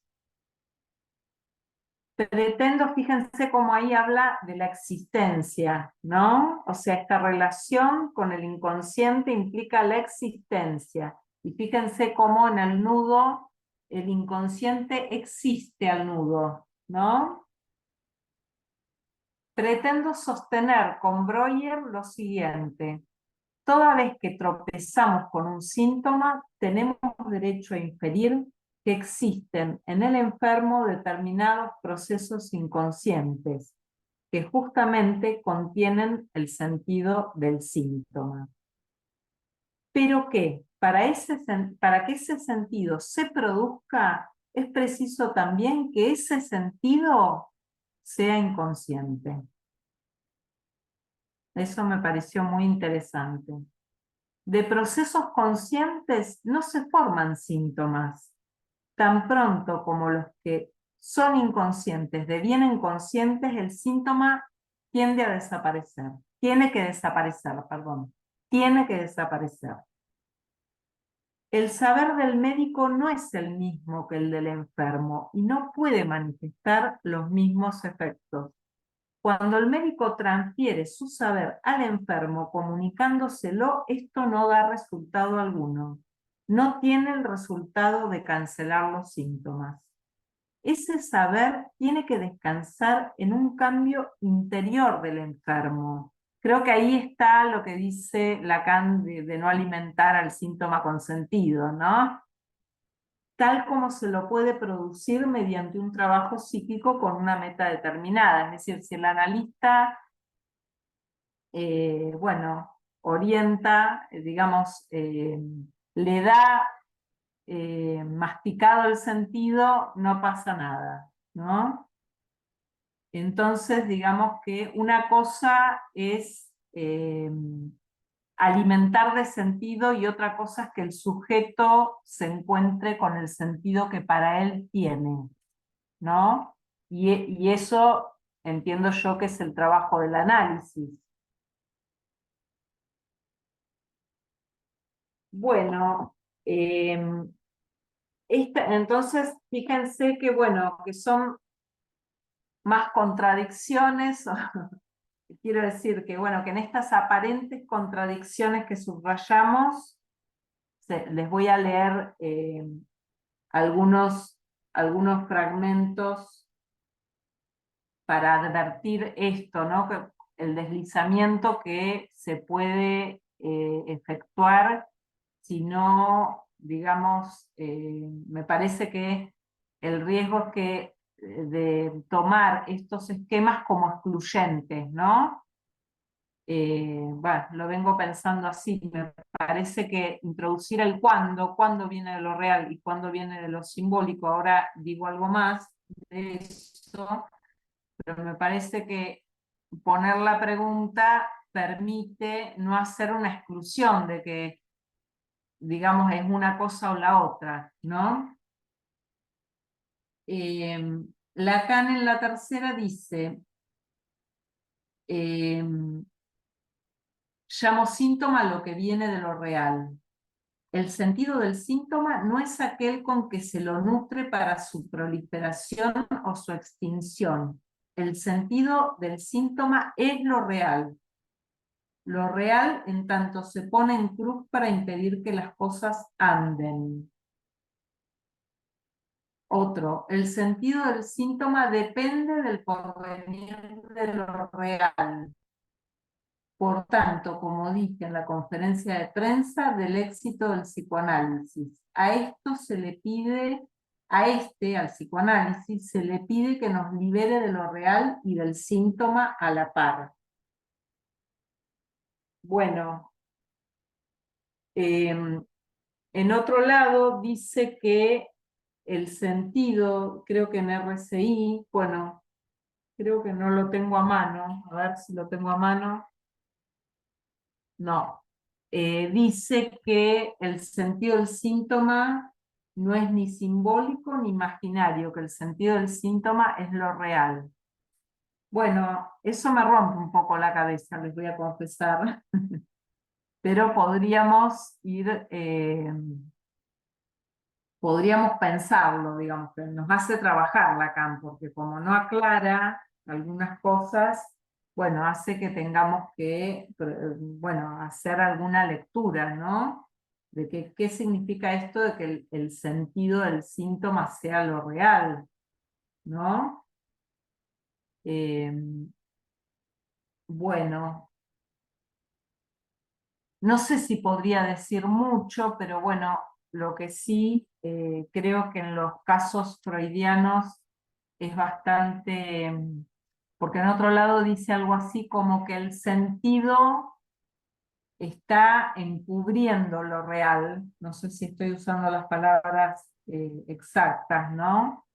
Pretendo, fíjense cómo ahí habla de la existencia, ¿no? O sea, esta relación con el inconsciente implica la existencia. Y fíjense cómo en el nudo el inconsciente existe al nudo, ¿no? Pretendo sostener con Breuer lo siguiente. Toda vez que tropezamos con un síntoma, tenemos derecho a inferir que existen en el enfermo determinados procesos inconscientes que justamente contienen el sentido del síntoma. Pero que para que ese sentido se produzca, es preciso también que ese sentido sea inconsciente. Eso me pareció muy interesante. De procesos conscientes no se forman síntomas. Tan pronto como los que son inconscientes devienen conscientes, el síntoma tiende a desaparecer. Tiene que desaparecer, perdón. Tiene que desaparecer. El saber del médico no es el mismo que el del enfermo y no puede manifestar los mismos efectos. Cuando el médico transfiere su saber al enfermo comunicándoselo, esto no da resultado alguno. No tiene el resultado de cancelar los síntomas. Ese saber tiene que descansar en un cambio interior del enfermo. Creo que ahí está lo que dice Lacan de no alimentar al síntoma con sentido, ¿no? Tal como se lo puede producir mediante un trabajo psíquico con una meta determinada. Es decir, si el analista, bueno, orienta, digamos, le da masticado el sentido, no pasa nada, ¿no? Entonces, digamos que una cosa es alimentar de sentido y otra cosa es que el sujeto se encuentre con el sentido que para él tiene, ¿no? Y eso entiendo yo que es el trabajo del análisis. Bueno, entonces fíjense que, bueno, que son más contradicciones, quiero decir que, bueno, que en estas aparentes contradicciones que subrayamos, les voy a leer algunos fragmentos para advertir esto, ¿no? Que el deslizamiento que se puede efectuar si no, digamos, me parece que el riesgo es que de tomar estos esquemas como excluyentes, ¿no? Bueno, lo vengo pensando así, me parece que introducir el cuándo viene de lo real y cuándo viene de lo simbólico, ahora digo algo más de eso, pero me parece que poner la pregunta permite no hacer una exclusión de que, digamos, es una cosa o la otra, ¿no? Lacan en la tercera dice, llamo síntoma lo que viene de lo real. El sentido del síntoma no es aquel con que se lo nutre para su proliferación o su extinción. El sentido del síntoma es lo real. Lo real en tanto se pone en cruz para impedir que las cosas anden. Otro, el sentido del síntoma depende del porvenir de lo real. Por tanto, como dije en la conferencia de prensa, del éxito del psicoanálisis. A esto se le pide, al psicoanálisis, se le pide que nos libere de lo real y del síntoma a la par. Bueno, en otro lado dice que el sentido, creo que en RCI, bueno, creo que no lo tengo a mano, a ver si lo tengo a mano. No. Dice que el sentido del síntoma no es ni simbólico ni imaginario, que el sentido del síntoma es lo real. Bueno, eso me rompe un poco la cabeza, les voy a confesar. Pero podríamos podríamos pensarlo, digamos, que nos hace trabajar Lacan, porque como no aclara algunas cosas, bueno, hace que tengamos que, bueno, hacer alguna lectura, ¿no? De qué significa esto de que el sentido del síntoma sea lo real, ¿no? Bueno, no sé si podría decir mucho, pero bueno, lo que sí creo que en los casos freudianos es bastante, porque en otro lado dice algo así como que el sentido está encubriendo lo real, no sé si estoy usando las palabras exactas, ¿no?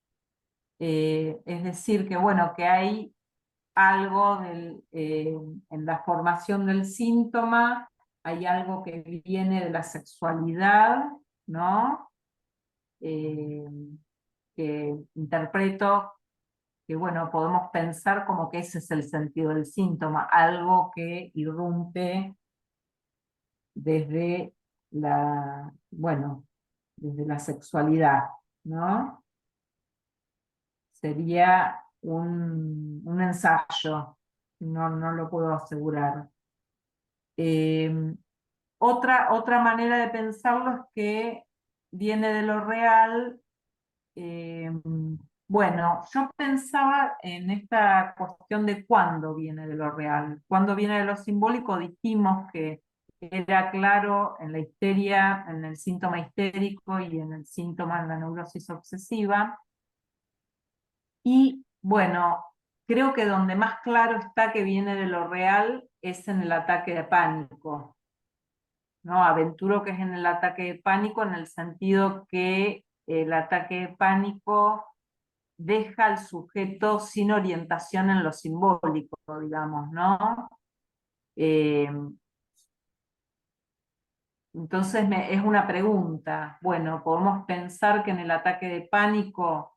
Es decir, que bueno, que hay algo en la formación del síntoma, hay algo que viene de la sexualidad, ¿no? Que interpreto que, bueno, podemos pensar como que ese es el sentido del síntoma, algo que irrumpe desde bueno, desde la sexualidad, ¿no? Sería un ensayo, no lo puedo asegurar. Otra manera de pensarlo es que viene de lo real. Bueno, yo pensaba en esta cuestión de cuándo viene de lo real. Cuándo viene de lo simbólico, dijimos que era claro en la histeria, en el síntoma histérico y en el síntoma de la neurosis obsesiva. Y bueno, creo que donde más claro está que viene de lo real es en el ataque de pánico, ¿no? Aventuro que es en el ataque de pánico en el sentido que el ataque de pánico deja al sujeto sin orientación en lo simbólico, digamos, ¿no? Entonces es una pregunta. Bueno, podemos pensar que en el ataque de pánico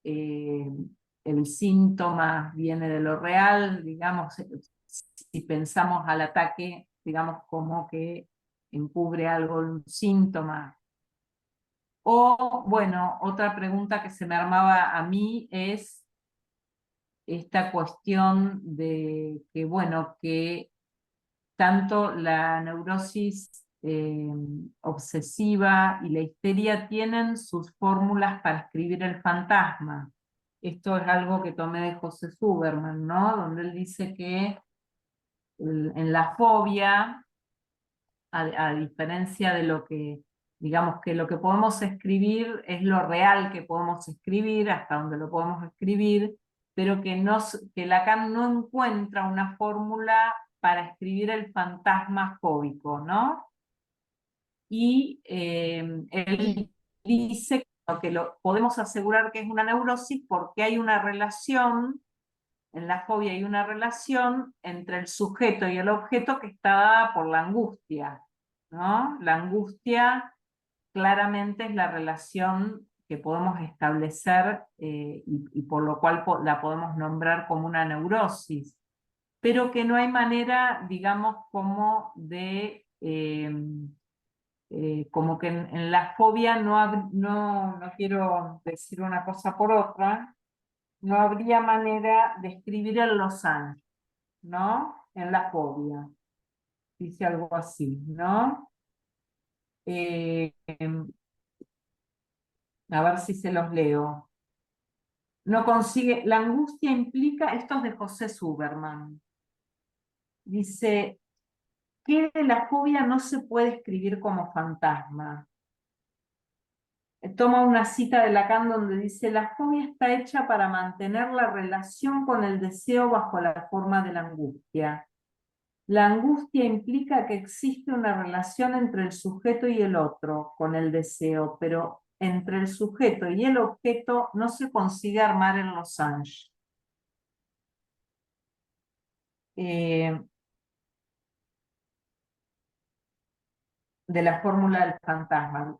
el síntoma viene de lo real, digamos, si pensamos al ataque, digamos, como que encubre algo, un síntoma. O, bueno, otra pregunta que se me armaba a mí es esta cuestión de que, bueno, que tanto la neurosis obsesiva y la histeria tienen sus fórmulas para escribir el fantasma. Esto es algo que tomé de José Suberman, ¿no? Donde él dice que en la fobia, a diferencia de lo que, digamos que lo que podemos escribir es lo real que podemos escribir, hasta donde lo podemos escribir, pero que, que Lacan no encuentra una fórmula para escribir el fantasma fóbico, ¿no? Y él dice que lo podemos asegurar que es una neurosis porque hay una relación, en la fobia hay una relación entre el sujeto y el objeto que está dada por la angustia, ¿no? La angustia claramente es la relación que podemos establecer y por lo cual la podemos nombrar como una neurosis, pero que no hay manera, digamos, como de, como que en la fobia no quiero decir una cosa por otra, no habría manera de escribir el Losange, ¿no? En la fobia, dice algo así, ¿no? A ver si se los leo. No consigue, la angustia implica, esto es de José Suberman, dice que la fobia no se puede escribir como fantasma. Toma una cita de Lacan donde dice, la fobia está hecha para mantener la relación con el deseo bajo la forma de la angustia. La angustia implica que existe una relación entre el sujeto y el otro con el deseo, pero entre el sujeto y el objeto no se consigue armar el losange. De la fórmula del fantasma.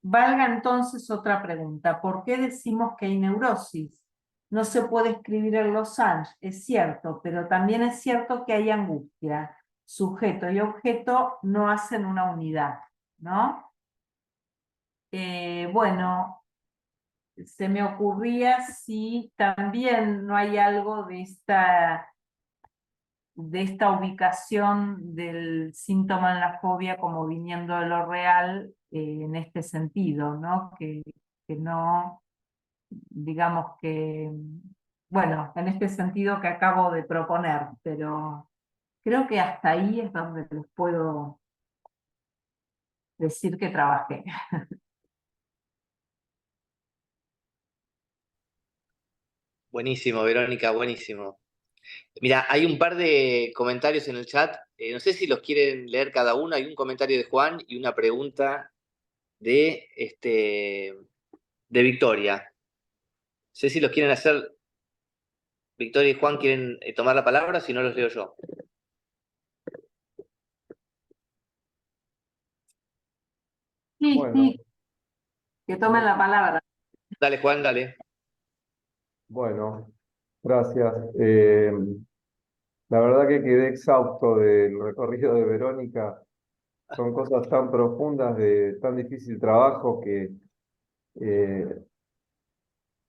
Valga entonces otra pregunta. ¿Por qué decimos que hay neurosis? No se puede escribir el losange, es cierto, pero también es cierto que hay angustia. Sujeto y objeto no hacen una unidad, ¿no? Bueno, se me ocurría si también no hay algo de esta ubicación del síntoma en la fobia como viniendo de lo real en este sentido, ¿no? Que no, digamos que, bueno, en este sentido que acabo de proponer, pero creo que hasta ahí es donde les puedo decir que trabajé. Buenísimo, Verónica, buenísimo. Mira, hay un par de comentarios en el chat. No sé si los quieren leer cada uno. Hay un comentario de Juan y una pregunta de Victoria. No sé si los quieren hacer. Victoria y Juan quieren tomar la palabra, si no los leo yo. Sí, Bueno, sí, que tomen la palabra. Dale, Juan, dale. bueno, gracias. La verdad que quedé exhausto del recorrido de Verónica. Son cosas tan profundas, de tan difícil trabajo que eh,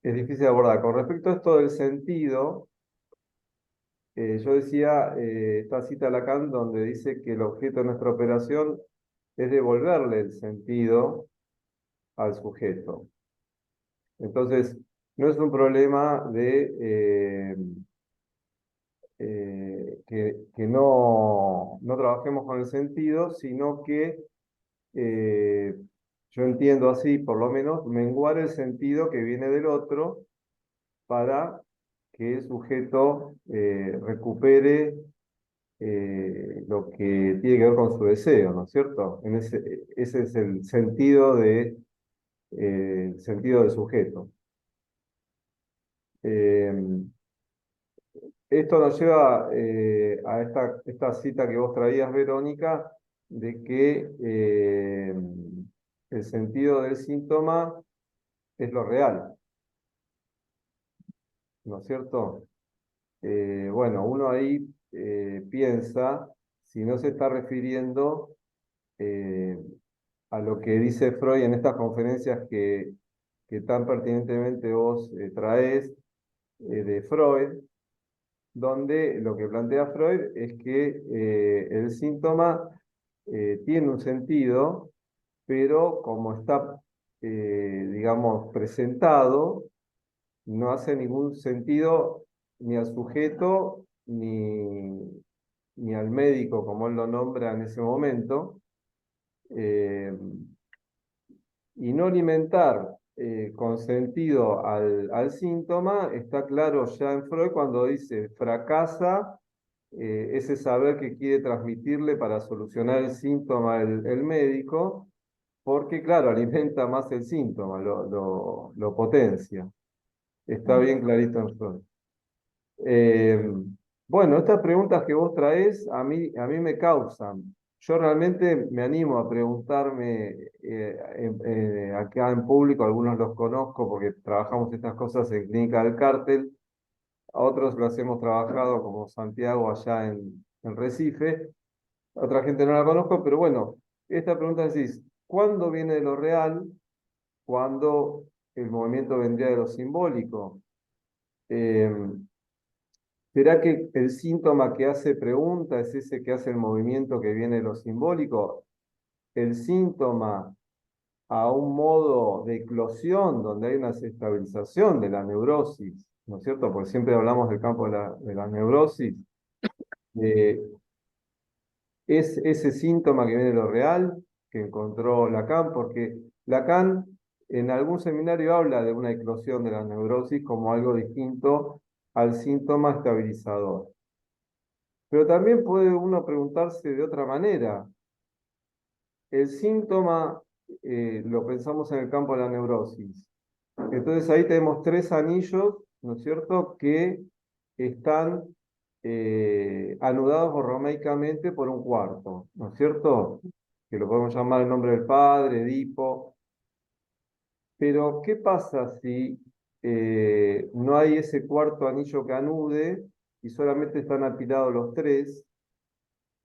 es difícil de abordar. Con respecto a esto del sentido, yo decía esta cita de Lacan donde dice que el objeto de nuestra operación es devolverle el sentido al sujeto. Entonces, no es un problema de que no trabajemos con el sentido, sino que yo entiendo así, por lo menos, menguar el sentido que viene del otro para que el sujeto recupere lo que tiene que ver con su deseo, ¿no es cierto? Ese es el sentido del sujeto. Esto nos lleva a esta cita que vos traías, Verónica, de que el sentido del síntoma es lo real, ¿no es cierto? Bueno, uno ahí piensa si no se está refiriendo a lo que dice Freud en estas conferencias que tan pertinentemente vos traés de Freud, donde lo que plantea Freud es que el síntoma tiene un sentido, pero como está, digamos, presentado, no hace ningún sentido ni al sujeto ni al médico, como él lo nombra en ese momento, y no alimentar con sentido al síntoma, está claro ya en Freud cuando dice fracasa ese saber que quiere transmitirle para solucionar el síntoma el médico, porque claro, alimenta más el síntoma, lo potencia. Está bien clarito en Freud. Bueno, estas preguntas que vos traés a mí me causan. Yo realmente me animo a preguntarme acá en público, algunos los conozco porque trabajamos estas cosas en Clínica del Cártel, a otros los hemos trabajado como Santiago allá en Recife, a otra gente no la conozco, pero bueno, esta pregunta decís, ¿cuándo viene de lo real? ¿Cuándo el movimiento vendría de lo simbólico? ¿Será que el síntoma que hace pregunta es ese que hace el movimiento que viene de lo simbólico? El síntoma a un modo de eclosión donde hay una estabilización de la neurosis, ¿no es cierto? Porque siempre hablamos del campo de la neurosis. Eh, es ese síntoma que viene de lo real que encontró Lacan, porque Lacan en algún seminario habla de una eclosión de la neurosis como algo distinto al síntoma estabilizador. Pero también puede uno preguntarse de otra manera. El síntoma lo pensamos en el campo de la neurosis. Entonces ahí tenemos tres anillos, ¿no es cierto?, que están anudados borromeicamente por un cuarto, ¿no es cierto? Que lo podemos llamar el nombre del padre, Edipo. Pero, ¿qué pasa si no hay ese cuarto anillo que anude y solamente están apilados los tres?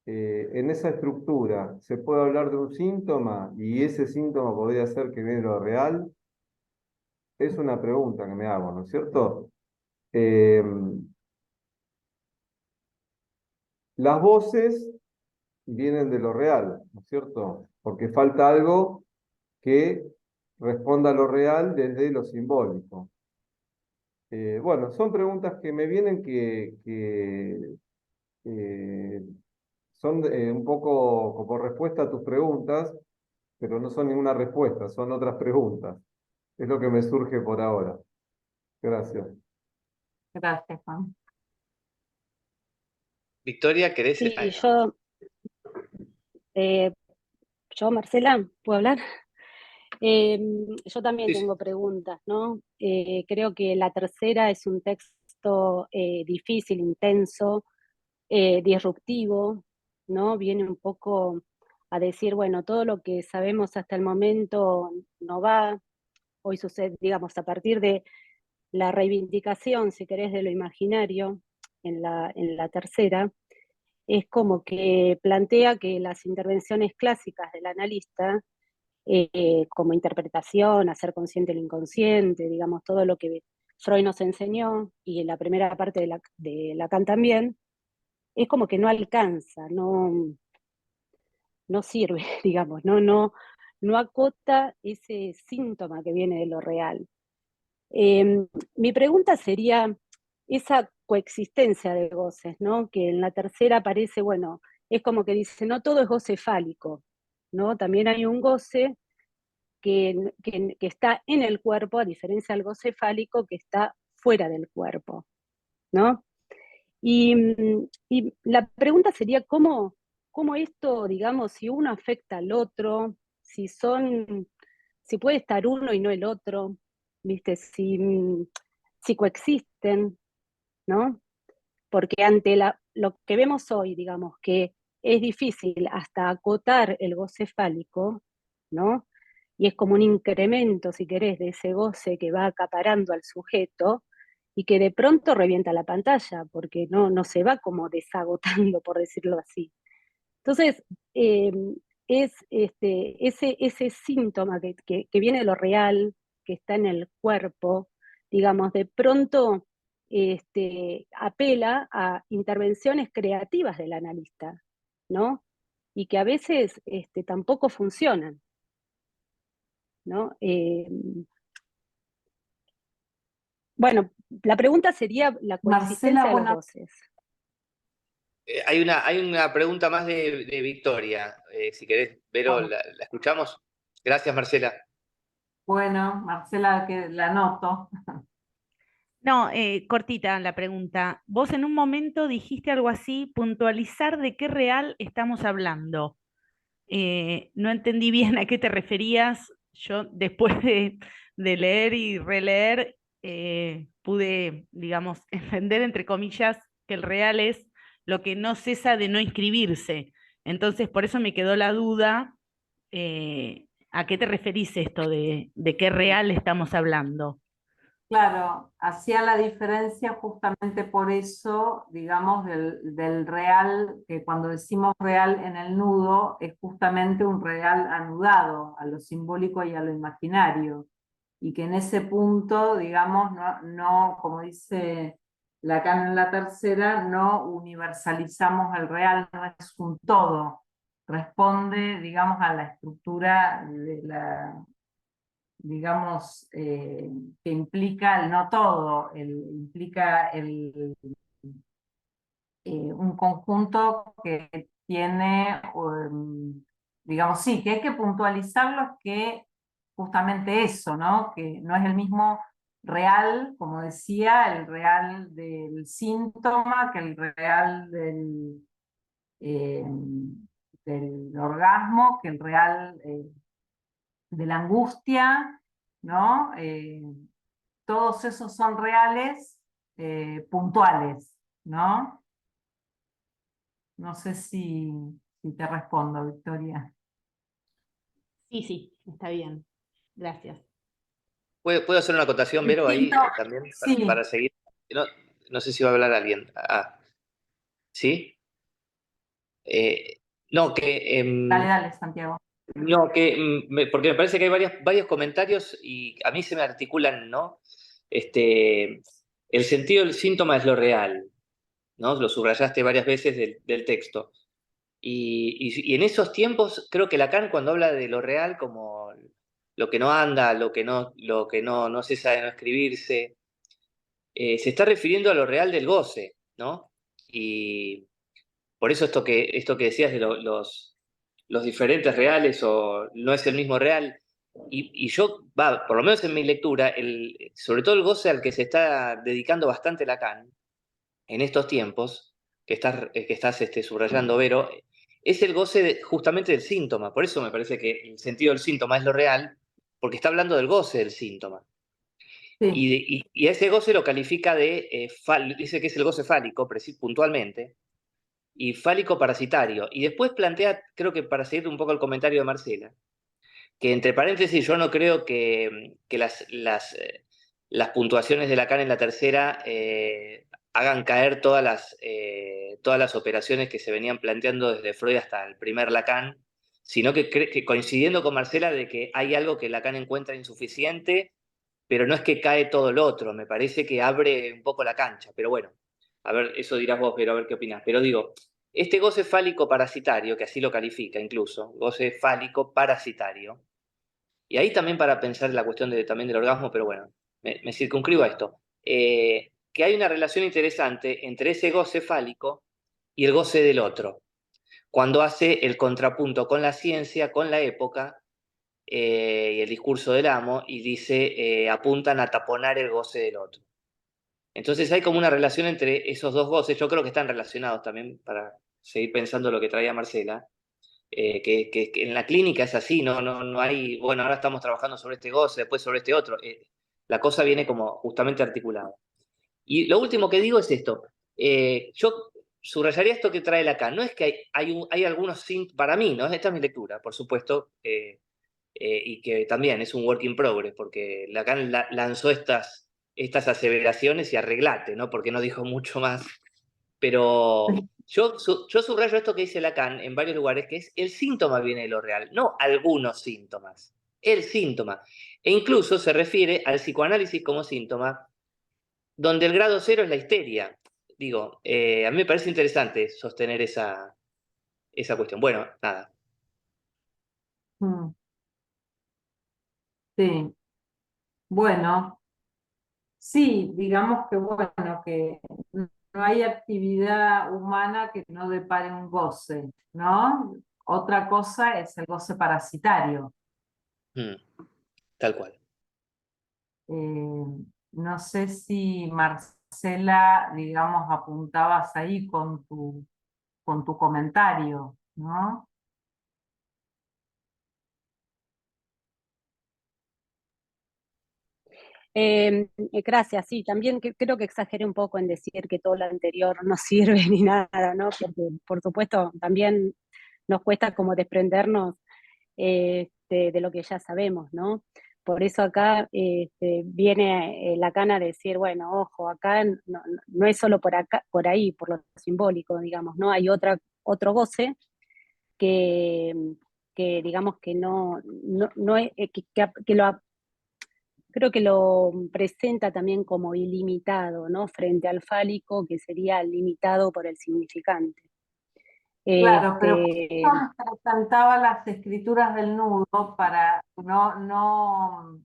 En esa estructura, ¿se puede hablar de un síntoma y ese síntoma podría ser que viene de lo real? Es una pregunta que me hago, ¿no es cierto? Las voces vienen de lo real, ¿no es cierto? Porque falta algo que responda a lo real desde lo simbólico. Bueno, son preguntas que me vienen que son un poco como respuesta a tus preguntas, pero no son ninguna respuesta, son otras preguntas. Es lo que me surge por ahora. Gracias. Gracias, Juan. Victoria, ¿querés? Sí, Marcela, ¿puedo hablar? Yo también Sí, sí. tengo preguntas, ¿no? Creo que la tercera es un texto difícil, intenso, disruptivo, ¿no? Viene un poco a decir, bueno, todo lo que sabemos hasta el momento no va, hoy sucede, digamos, a partir de la reivindicación, si querés, de lo imaginario en la tercera, es como que plantea que las intervenciones clásicas del analista, como interpretación, hacer consciente el inconsciente, digamos, todo lo que Freud nos enseñó, y en la primera parte de Lacan también, es como que no alcanza, no sirve, digamos, no acota ese síntoma que viene de lo real. Mi pregunta sería esa coexistencia de goces, ¿no? Que en la tercera aparece, bueno, es como que dice, no todo es goce fálico, ¿no? También hay un goce que está en el cuerpo, a diferencia del goce fálico que está fuera del cuerpo, ¿no? Y la pregunta sería cómo esto, digamos, si uno afecta al otro, si puede estar uno y no el otro, ¿viste? Si coexisten, ¿no? Porque ante lo que vemos hoy, digamos, que es difícil hasta acotar el goce fálico, ¿no? Y es como un incremento, si querés, de ese goce que va acaparando al sujeto y que de pronto revienta la pantalla, porque no se va como desagotando, por decirlo así. Entonces, es ese síntoma que viene de lo real, que está en el cuerpo, digamos, de pronto apela a intervenciones creativas del analista, ¿no? Y que a veces tampoco funcionan, ¿no? Bueno, la pregunta sería la coexistencia Marcela, de los bueno, voces. Hay una pregunta más de Victoria. Si querés, Vero, bueno, la escuchamos. Gracias, Marcela. bueno, Marcela, que la anoto. No, cortita la pregunta. Vos en un momento dijiste algo así, puntualizar de qué real estamos hablando. No entendí bien a qué te referías. Yo después de leer y releer pude, digamos, entender entre comillas que el real es lo que no cesa de no inscribirse. Entonces, por eso me quedó la duda, ¿a qué te referís esto de qué real estamos hablando? Claro, hacía la diferencia justamente por eso, digamos, del real, que cuando decimos real en el nudo, es justamente un real anudado a lo simbólico y a lo imaginario. Y que en ese punto, digamos, no, como dice Lacan en la tercera, no universalizamos el real, no es un todo. Responde, digamos, a la estructura de la, digamos, que implica el no todo, implica un conjunto que tiene, digamos, sí, que hay que puntualizarlo, que justamente eso, ¿no? Que no es el mismo real, como decía, el real del síntoma que el real eh, del orgasmo, que el real de la angustia, ¿no? Todos esos son reales puntuales, ¿no? No sé si te respondo, Victoria. Sí, sí, está bien. Gracias. ¿Puedo hacer una acotación, Vero, ahí Distinto, también sí, para seguir? No sé si va a hablar alguien. ¿Sí? Eh, no, dale, Santiago. no, porque me parece que hay varios comentarios y a mí se me articulan, ¿no? El sentido del síntoma es lo real, ¿no? Lo subrayaste varias veces del texto. Y en esos tiempos, creo que Lacan, cuando habla de lo real como lo que no anda, lo que no cesa de no escribirse, se está refiriendo a lo real del goce, ¿no? Y por eso esto que decías de los diferentes reales o no es el mismo real, y yo, por lo menos en mi lectura, sobre todo el goce al que se está dedicando bastante Lacan en estos tiempos, que estás subrayando, Vero, es el goce justamente del síntoma. Por eso me parece que el sentido del síntoma es lo real, porque está hablando del goce del síntoma. Sí, Y a ese goce lo califica dice que es el goce fálico, puntualmente, y fálico parasitario. Y después plantea, creo que para seguir un poco el comentario de Marcela, que entre paréntesis yo no creo que las puntuaciones de Lacan en la tercera hagan caer todas las operaciones que se venían planteando desde Freud hasta el primer Lacan, sino que coincidiendo con Marcela de que hay algo que Lacan encuentra insuficiente, pero no es que cae todo lo otro, me parece que abre un poco la cancha, pero bueno, a ver, eso dirás vos, pero a ver qué opinás. Pero digo, este goce fálico parasitario, que así lo califica incluso, goce fálico parasitario, y ahí también para pensar en la cuestión también del orgasmo, pero bueno, me circunscribo a esto, que hay una relación interesante entre ese goce fálico y el goce del otro, cuando hace el contrapunto con la ciencia, con la época, y el discurso del amo, y dice, apuntan a taponar el goce del otro. Entonces hay como una relación entre esos dos goces, yo creo que están relacionados también, para seguir pensando lo que traía Marcela, que en la clínica es así, no hay, bueno, ahora estamos trabajando sobre este goce, después sobre este otro, la cosa viene como justamente articulada. Y lo último que digo es esto, yo subrayaría esto que trae Lacan, no es que hay algunos, para mí, ¿no? Esta es mi lectura, por supuesto, y que también es un work in progress, porque Lacan lanzó estas aseveraciones y arreglate, ¿no? Porque no dijo mucho más Pero yo subrayo esto que dice Lacan en varios lugares, que es el síntoma viene de lo real, no algunos síntomas, el síntoma. E incluso se refiere al psicoanálisis como síntoma, donde el grado cero es la histeria. Digo, a mí me parece interesante sostener esa cuestión. Bueno, nada. Sí, bueno, sí, digamos que bueno, que no hay actividad humana que no depare un goce, ¿no? Otra cosa es el goce parasitario. Tal cual. No sé si Marcela, digamos, apuntabas ahí con tu comentario, ¿no? Gracias, sí, también creo que exageré un poco en decir que todo lo anterior no sirve ni nada, ¿no? Porque, por supuesto, también nos cuesta como desprendernos de lo que ya sabemos, ¿no? Por eso acá viene Lacan a decir, bueno, ojo, acá no es solo por acá, por ahí, por lo simbólico, digamos, ¿no? Hay otro goce que, que digamos que no es, que creo que lo presenta también como ilimitado, ¿no? Frente al fálico, que sería limitado por el significante. Claro, pero Este, cantaba las escrituras del nudo para no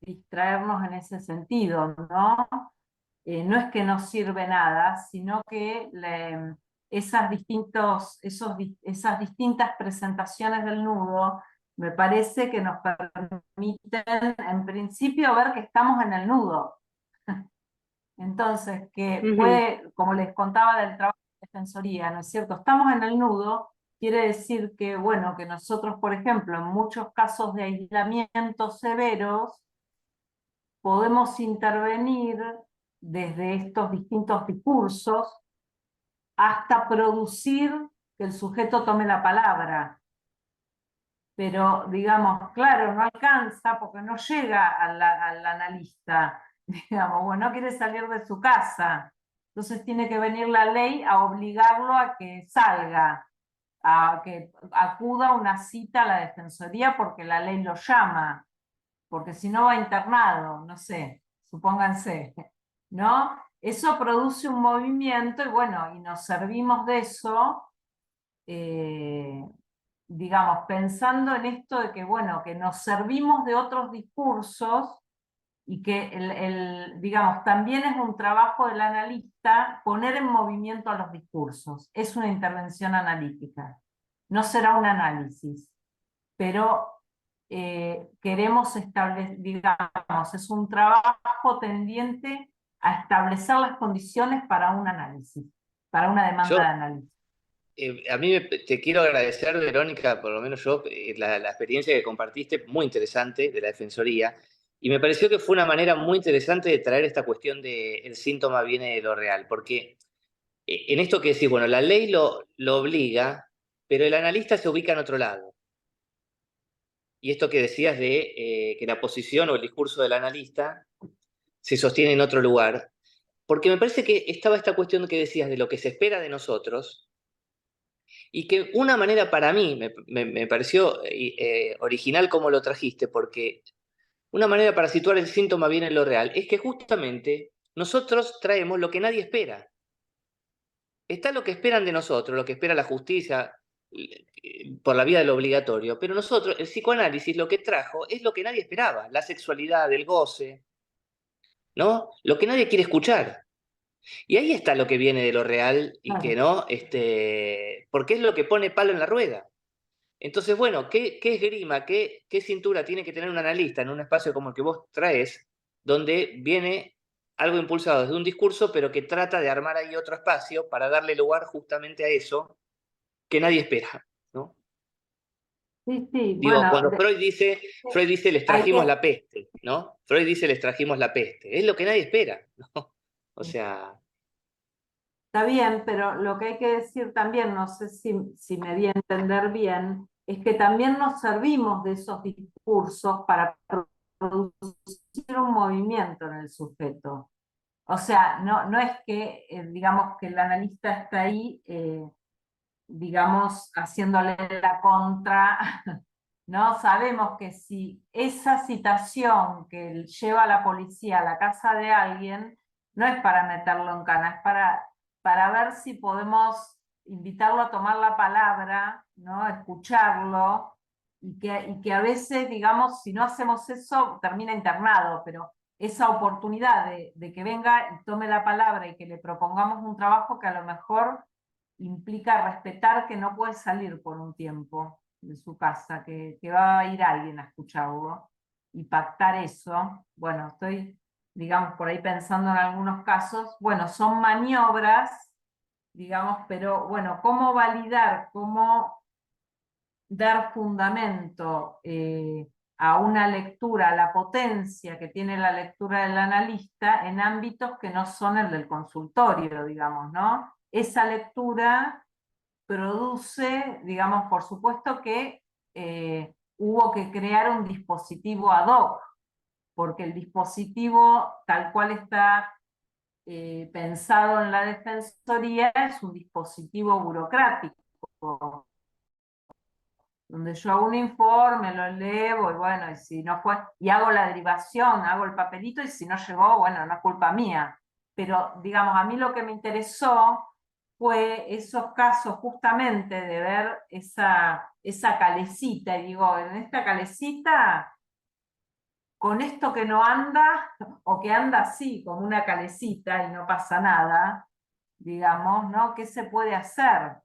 distraernos en ese sentido, ¿no? No es que no sirve nada, sino que esas distintas presentaciones del nudo me parece que nos permiten, en principio, ver que estamos en el nudo. Entonces, que puede, como les contaba del trabajo de defensoría, ¿no es cierto? Estamos en el nudo, quiere decir que, bueno, que nosotros, por ejemplo, en muchos casos de aislamiento severos, podemos intervenir desde estos distintos discursos hasta producir que el sujeto tome la palabra. Pero, digamos, claro, no alcanza porque no llega al analista, digamos, bueno, no quiere salir de su casa. Entonces tiene que venir la ley a obligarlo a que salga, a que acuda a una cita a la defensoría porque la ley lo llama, porque si no va internado, no sé, supónganse, ¿no? Eso produce un movimiento y bueno, y nos servimos de eso, digamos, pensando en esto de que, bueno, que nos servimos de otros discursos y que digamos, también es un trabajo del analista poner en movimiento a los discursos. Es una intervención analítica. No será un análisis, pero queremos establecer, digamos, es un trabajo tendiente a establecer las condiciones para un análisis, para una demanda de análisis. A mí te quiero agradecer, Verónica, por lo menos yo, la experiencia que compartiste, muy interesante, de la Defensoría, y me pareció que fue una manera muy interesante de traer esta cuestión de el síntoma viene de lo real, porque en esto que decís, bueno, la ley lo obliga, pero el analista se ubica en otro lado. Y esto que decías de que la posición o el discurso del analista se sostiene en otro lugar, porque me parece que estaba esta cuestión que decías de lo que se espera de nosotros, y que una manera para mí, me pareció original como lo trajiste, porque una manera para situar el síntoma bien en lo real es que justamente nosotros traemos lo que nadie espera. Está lo que esperan de nosotros, lo que espera la justicia por la vía del obligatorio, pero nosotros, el psicoanálisis lo que trajo es lo que nadie esperaba, la sexualidad, el goce, ¿no? Lo que nadie quiere escuchar. Y ahí está lo que viene de lo real y que no, porque es lo que pone palo en la rueda. Entonces, bueno, ¿qué esgrima, qué cintura tiene que tener un analista en un espacio como el que vos traes, donde viene algo impulsado desde un discurso, pero que trata de armar ahí otro espacio para darle lugar justamente a eso que nadie espera, ¿no? Sí, sí, Digo, bueno, cuando Freud dice, les trajimos la peste, ¿no? Freud dice, les trajimos la peste. Es lo que nadie espera, ¿no? O sea... Está bien, pero lo que hay que decir también, no sé si me di a entender bien, es que también nos servimos de esos discursos para producir un movimiento en el sujeto. O sea, no es que, digamos, que el analista está ahí, digamos, haciéndole la contra, ¿no? Sabemos que si esa citación que lleva a la policía a la casa de alguien, no es para meterlo en cana, es para ver si podemos invitarlo a tomar la palabra, ¿no? Escucharlo, y que a veces, digamos, si no hacemos eso, termina internado, pero esa oportunidad de que venga y tome la palabra y que le propongamos un trabajo que a lo mejor implica respetar que no puede salir por un tiempo de su casa, que va a ir alguien a escucharlo, y pactar eso. Bueno, estoy, digamos, por ahí pensando en algunos casos, bueno, son maniobras, digamos, pero bueno, ¿cómo validar, cómo dar fundamento a una lectura, a la potencia que tiene la lectura del analista en ámbitos que no son el del consultorio, digamos, ¿no? Esa lectura produce, digamos, por supuesto que hubo que crear un dispositivo ad hoc, porque el dispositivo tal cual está pensado en la Defensoría es un dispositivo burocrático, donde yo hago un informe, lo elevo, y bueno, y si no fue, y hago la derivación, hago el papelito, y si no llegó, bueno, no es culpa mía. Pero, digamos, a mí lo que me interesó fue esos casos justamente de ver esa calecita, y digo, en esta calecita, con esto que no anda, o que anda así, como una calecita, y no pasa nada, digamos, ¿no? ¿Qué se puede hacer?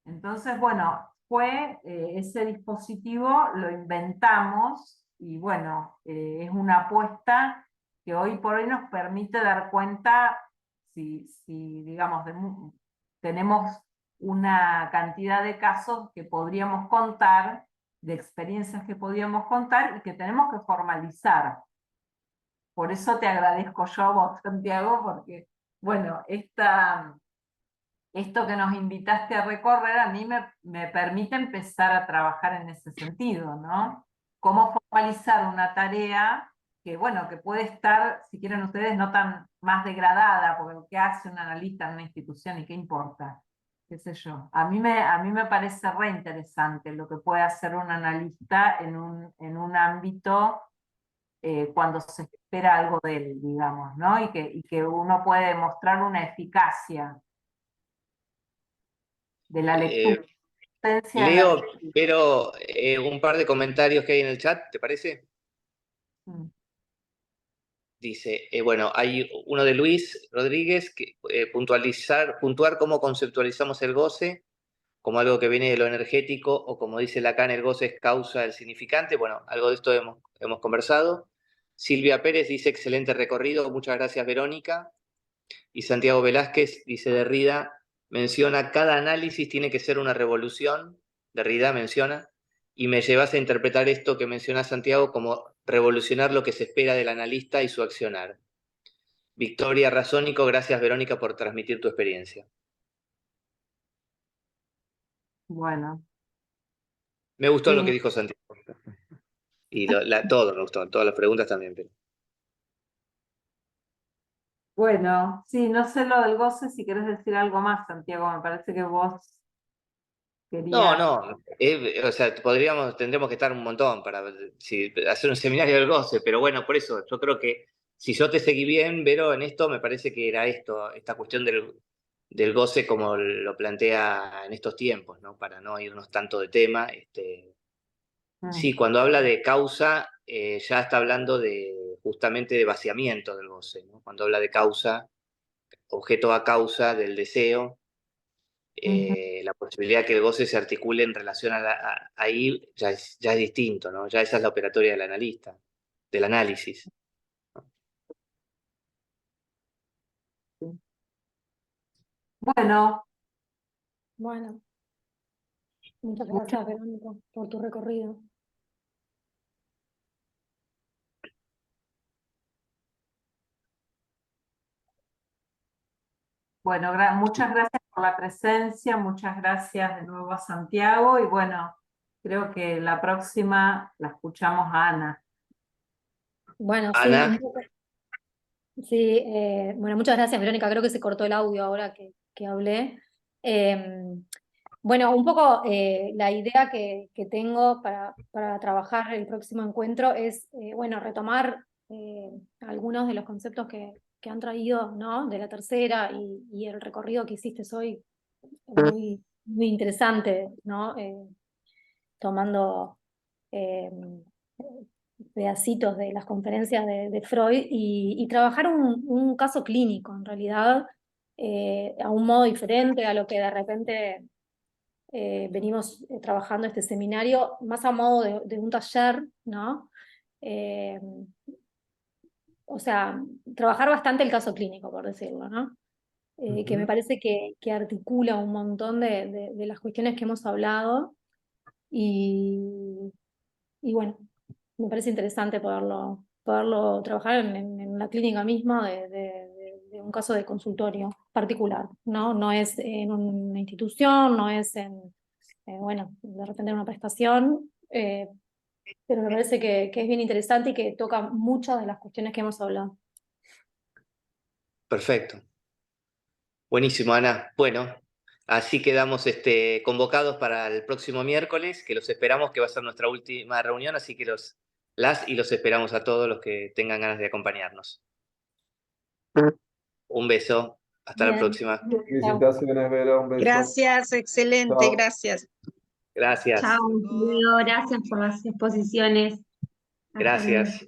Entonces, bueno, fue ese dispositivo, lo inventamos, y bueno, es una apuesta que hoy por hoy nos permite dar cuenta si digamos, tenemos una cantidad de casos que podríamos contar, de experiencias que podríamos contar y que tenemos que formalizar. Por eso te agradezco yo a vos, Santiago, porque, bueno, esto que nos invitaste a recorrer a mí me permite empezar a trabajar en ese sentido, ¿no? Cómo formalizar una tarea que, bueno, que puede estar, si quieren ustedes, no tan más degradada, porque ¿qué hace un analista en una institución y qué importa? Qué sé yo. A mí me parece re interesante lo que puede hacer un analista en un ámbito cuando se espera algo de él, digamos, ¿no? Y que uno puede demostrar una eficacia de la lectura. Leo, pero un par de comentarios que hay en el chat, ¿te parece? Dice, bueno, hay uno de Luis Rodríguez, que puntuar cómo conceptualizamos el goce, como algo que viene de lo energético, o como dice Lacan, el goce es causa del significante. Bueno, algo de esto hemos conversado. Silvia Pérez dice, excelente recorrido, muchas gracias, Verónica. Y Santiago Velázquez dice, Derrida menciona, cada análisis tiene que ser una revolución, Derrida menciona, y me llevas a interpretar esto que menciona Santiago como revolucionar lo que se espera del analista y su accionar. Victoria Razónico, gracias, Verónica, por transmitir tu experiencia. Bueno. Me gustó lo que dijo Santiago. Y todo me gustó, todas las preguntas también. Pero... Bueno, sí, no sé lo del goce, si querés decir algo más, Santiago, me parece que vos querías... No, o sea, tendremos que estar un montón para hacer un seminario del goce, pero bueno, por eso, yo creo que si yo te seguí bien, Vero, en esto, me parece que era esta cuestión del goce como lo plantea en estos tiempos, ¿no? Para no irnos tanto de tema. Sí, cuando habla de causa, ya está hablando justamente de vaciamiento del goce, ¿no? Cuando habla de causa, objeto a causa del deseo, la posibilidad que el goce se articule en relación ahí ya es distinto, ¿no? Ya esa es la operatoria del analista, del análisis. Bueno. Bueno. Muchas gracias, Verónica, por tu recorrido. Bueno, muchas gracias por la presencia, muchas gracias de nuevo a Santiago, y bueno, creo que la próxima la escuchamos a Ana. Bueno, Ana, sí, Sí, bueno, muchas gracias, Verónica. Creo que se cortó el audio ahora que hablé. Bueno, un poco la idea que tengo para trabajar el próximo encuentro es, bueno, retomar algunos de los conceptos que han traído, ¿no? De la tercera y el recorrido que hiciste hoy, muy, muy interesante, ¿no? Tomando eh, pedacitos de las conferencias de Freud y trabajar un caso clínico, en realidad, a un modo diferente a lo que de repente venimos trabajando este seminario, más a modo de un taller, ¿no? Eh, o sea, trabajar bastante el caso clínico, por decirlo, ¿no? Que me parece que articula un montón de las cuestiones que hemos hablado y bueno, me parece interesante poderlo trabajar en la clínica misma de un caso de consultorio particular, ¿no? No es en una institución, no es bueno, de repente en una prestación, pero me parece que es bien interesante y que toca muchas de las cuestiones que hemos hablado. Perfecto. Buenísimo, Ana. Bueno, así quedamos convocados para el próximo miércoles, que los esperamos, que va a ser nuestra última reunión, así que los esperamos a todos los que tengan ganas de acompañarnos. Un beso, hasta la Bien. próxima. Felicitaciones, Vera, un beso. Gracias, excelente, Chao. gracias. Gracias. Chao, gracias por las exposiciones. Hasta luego. Gracias.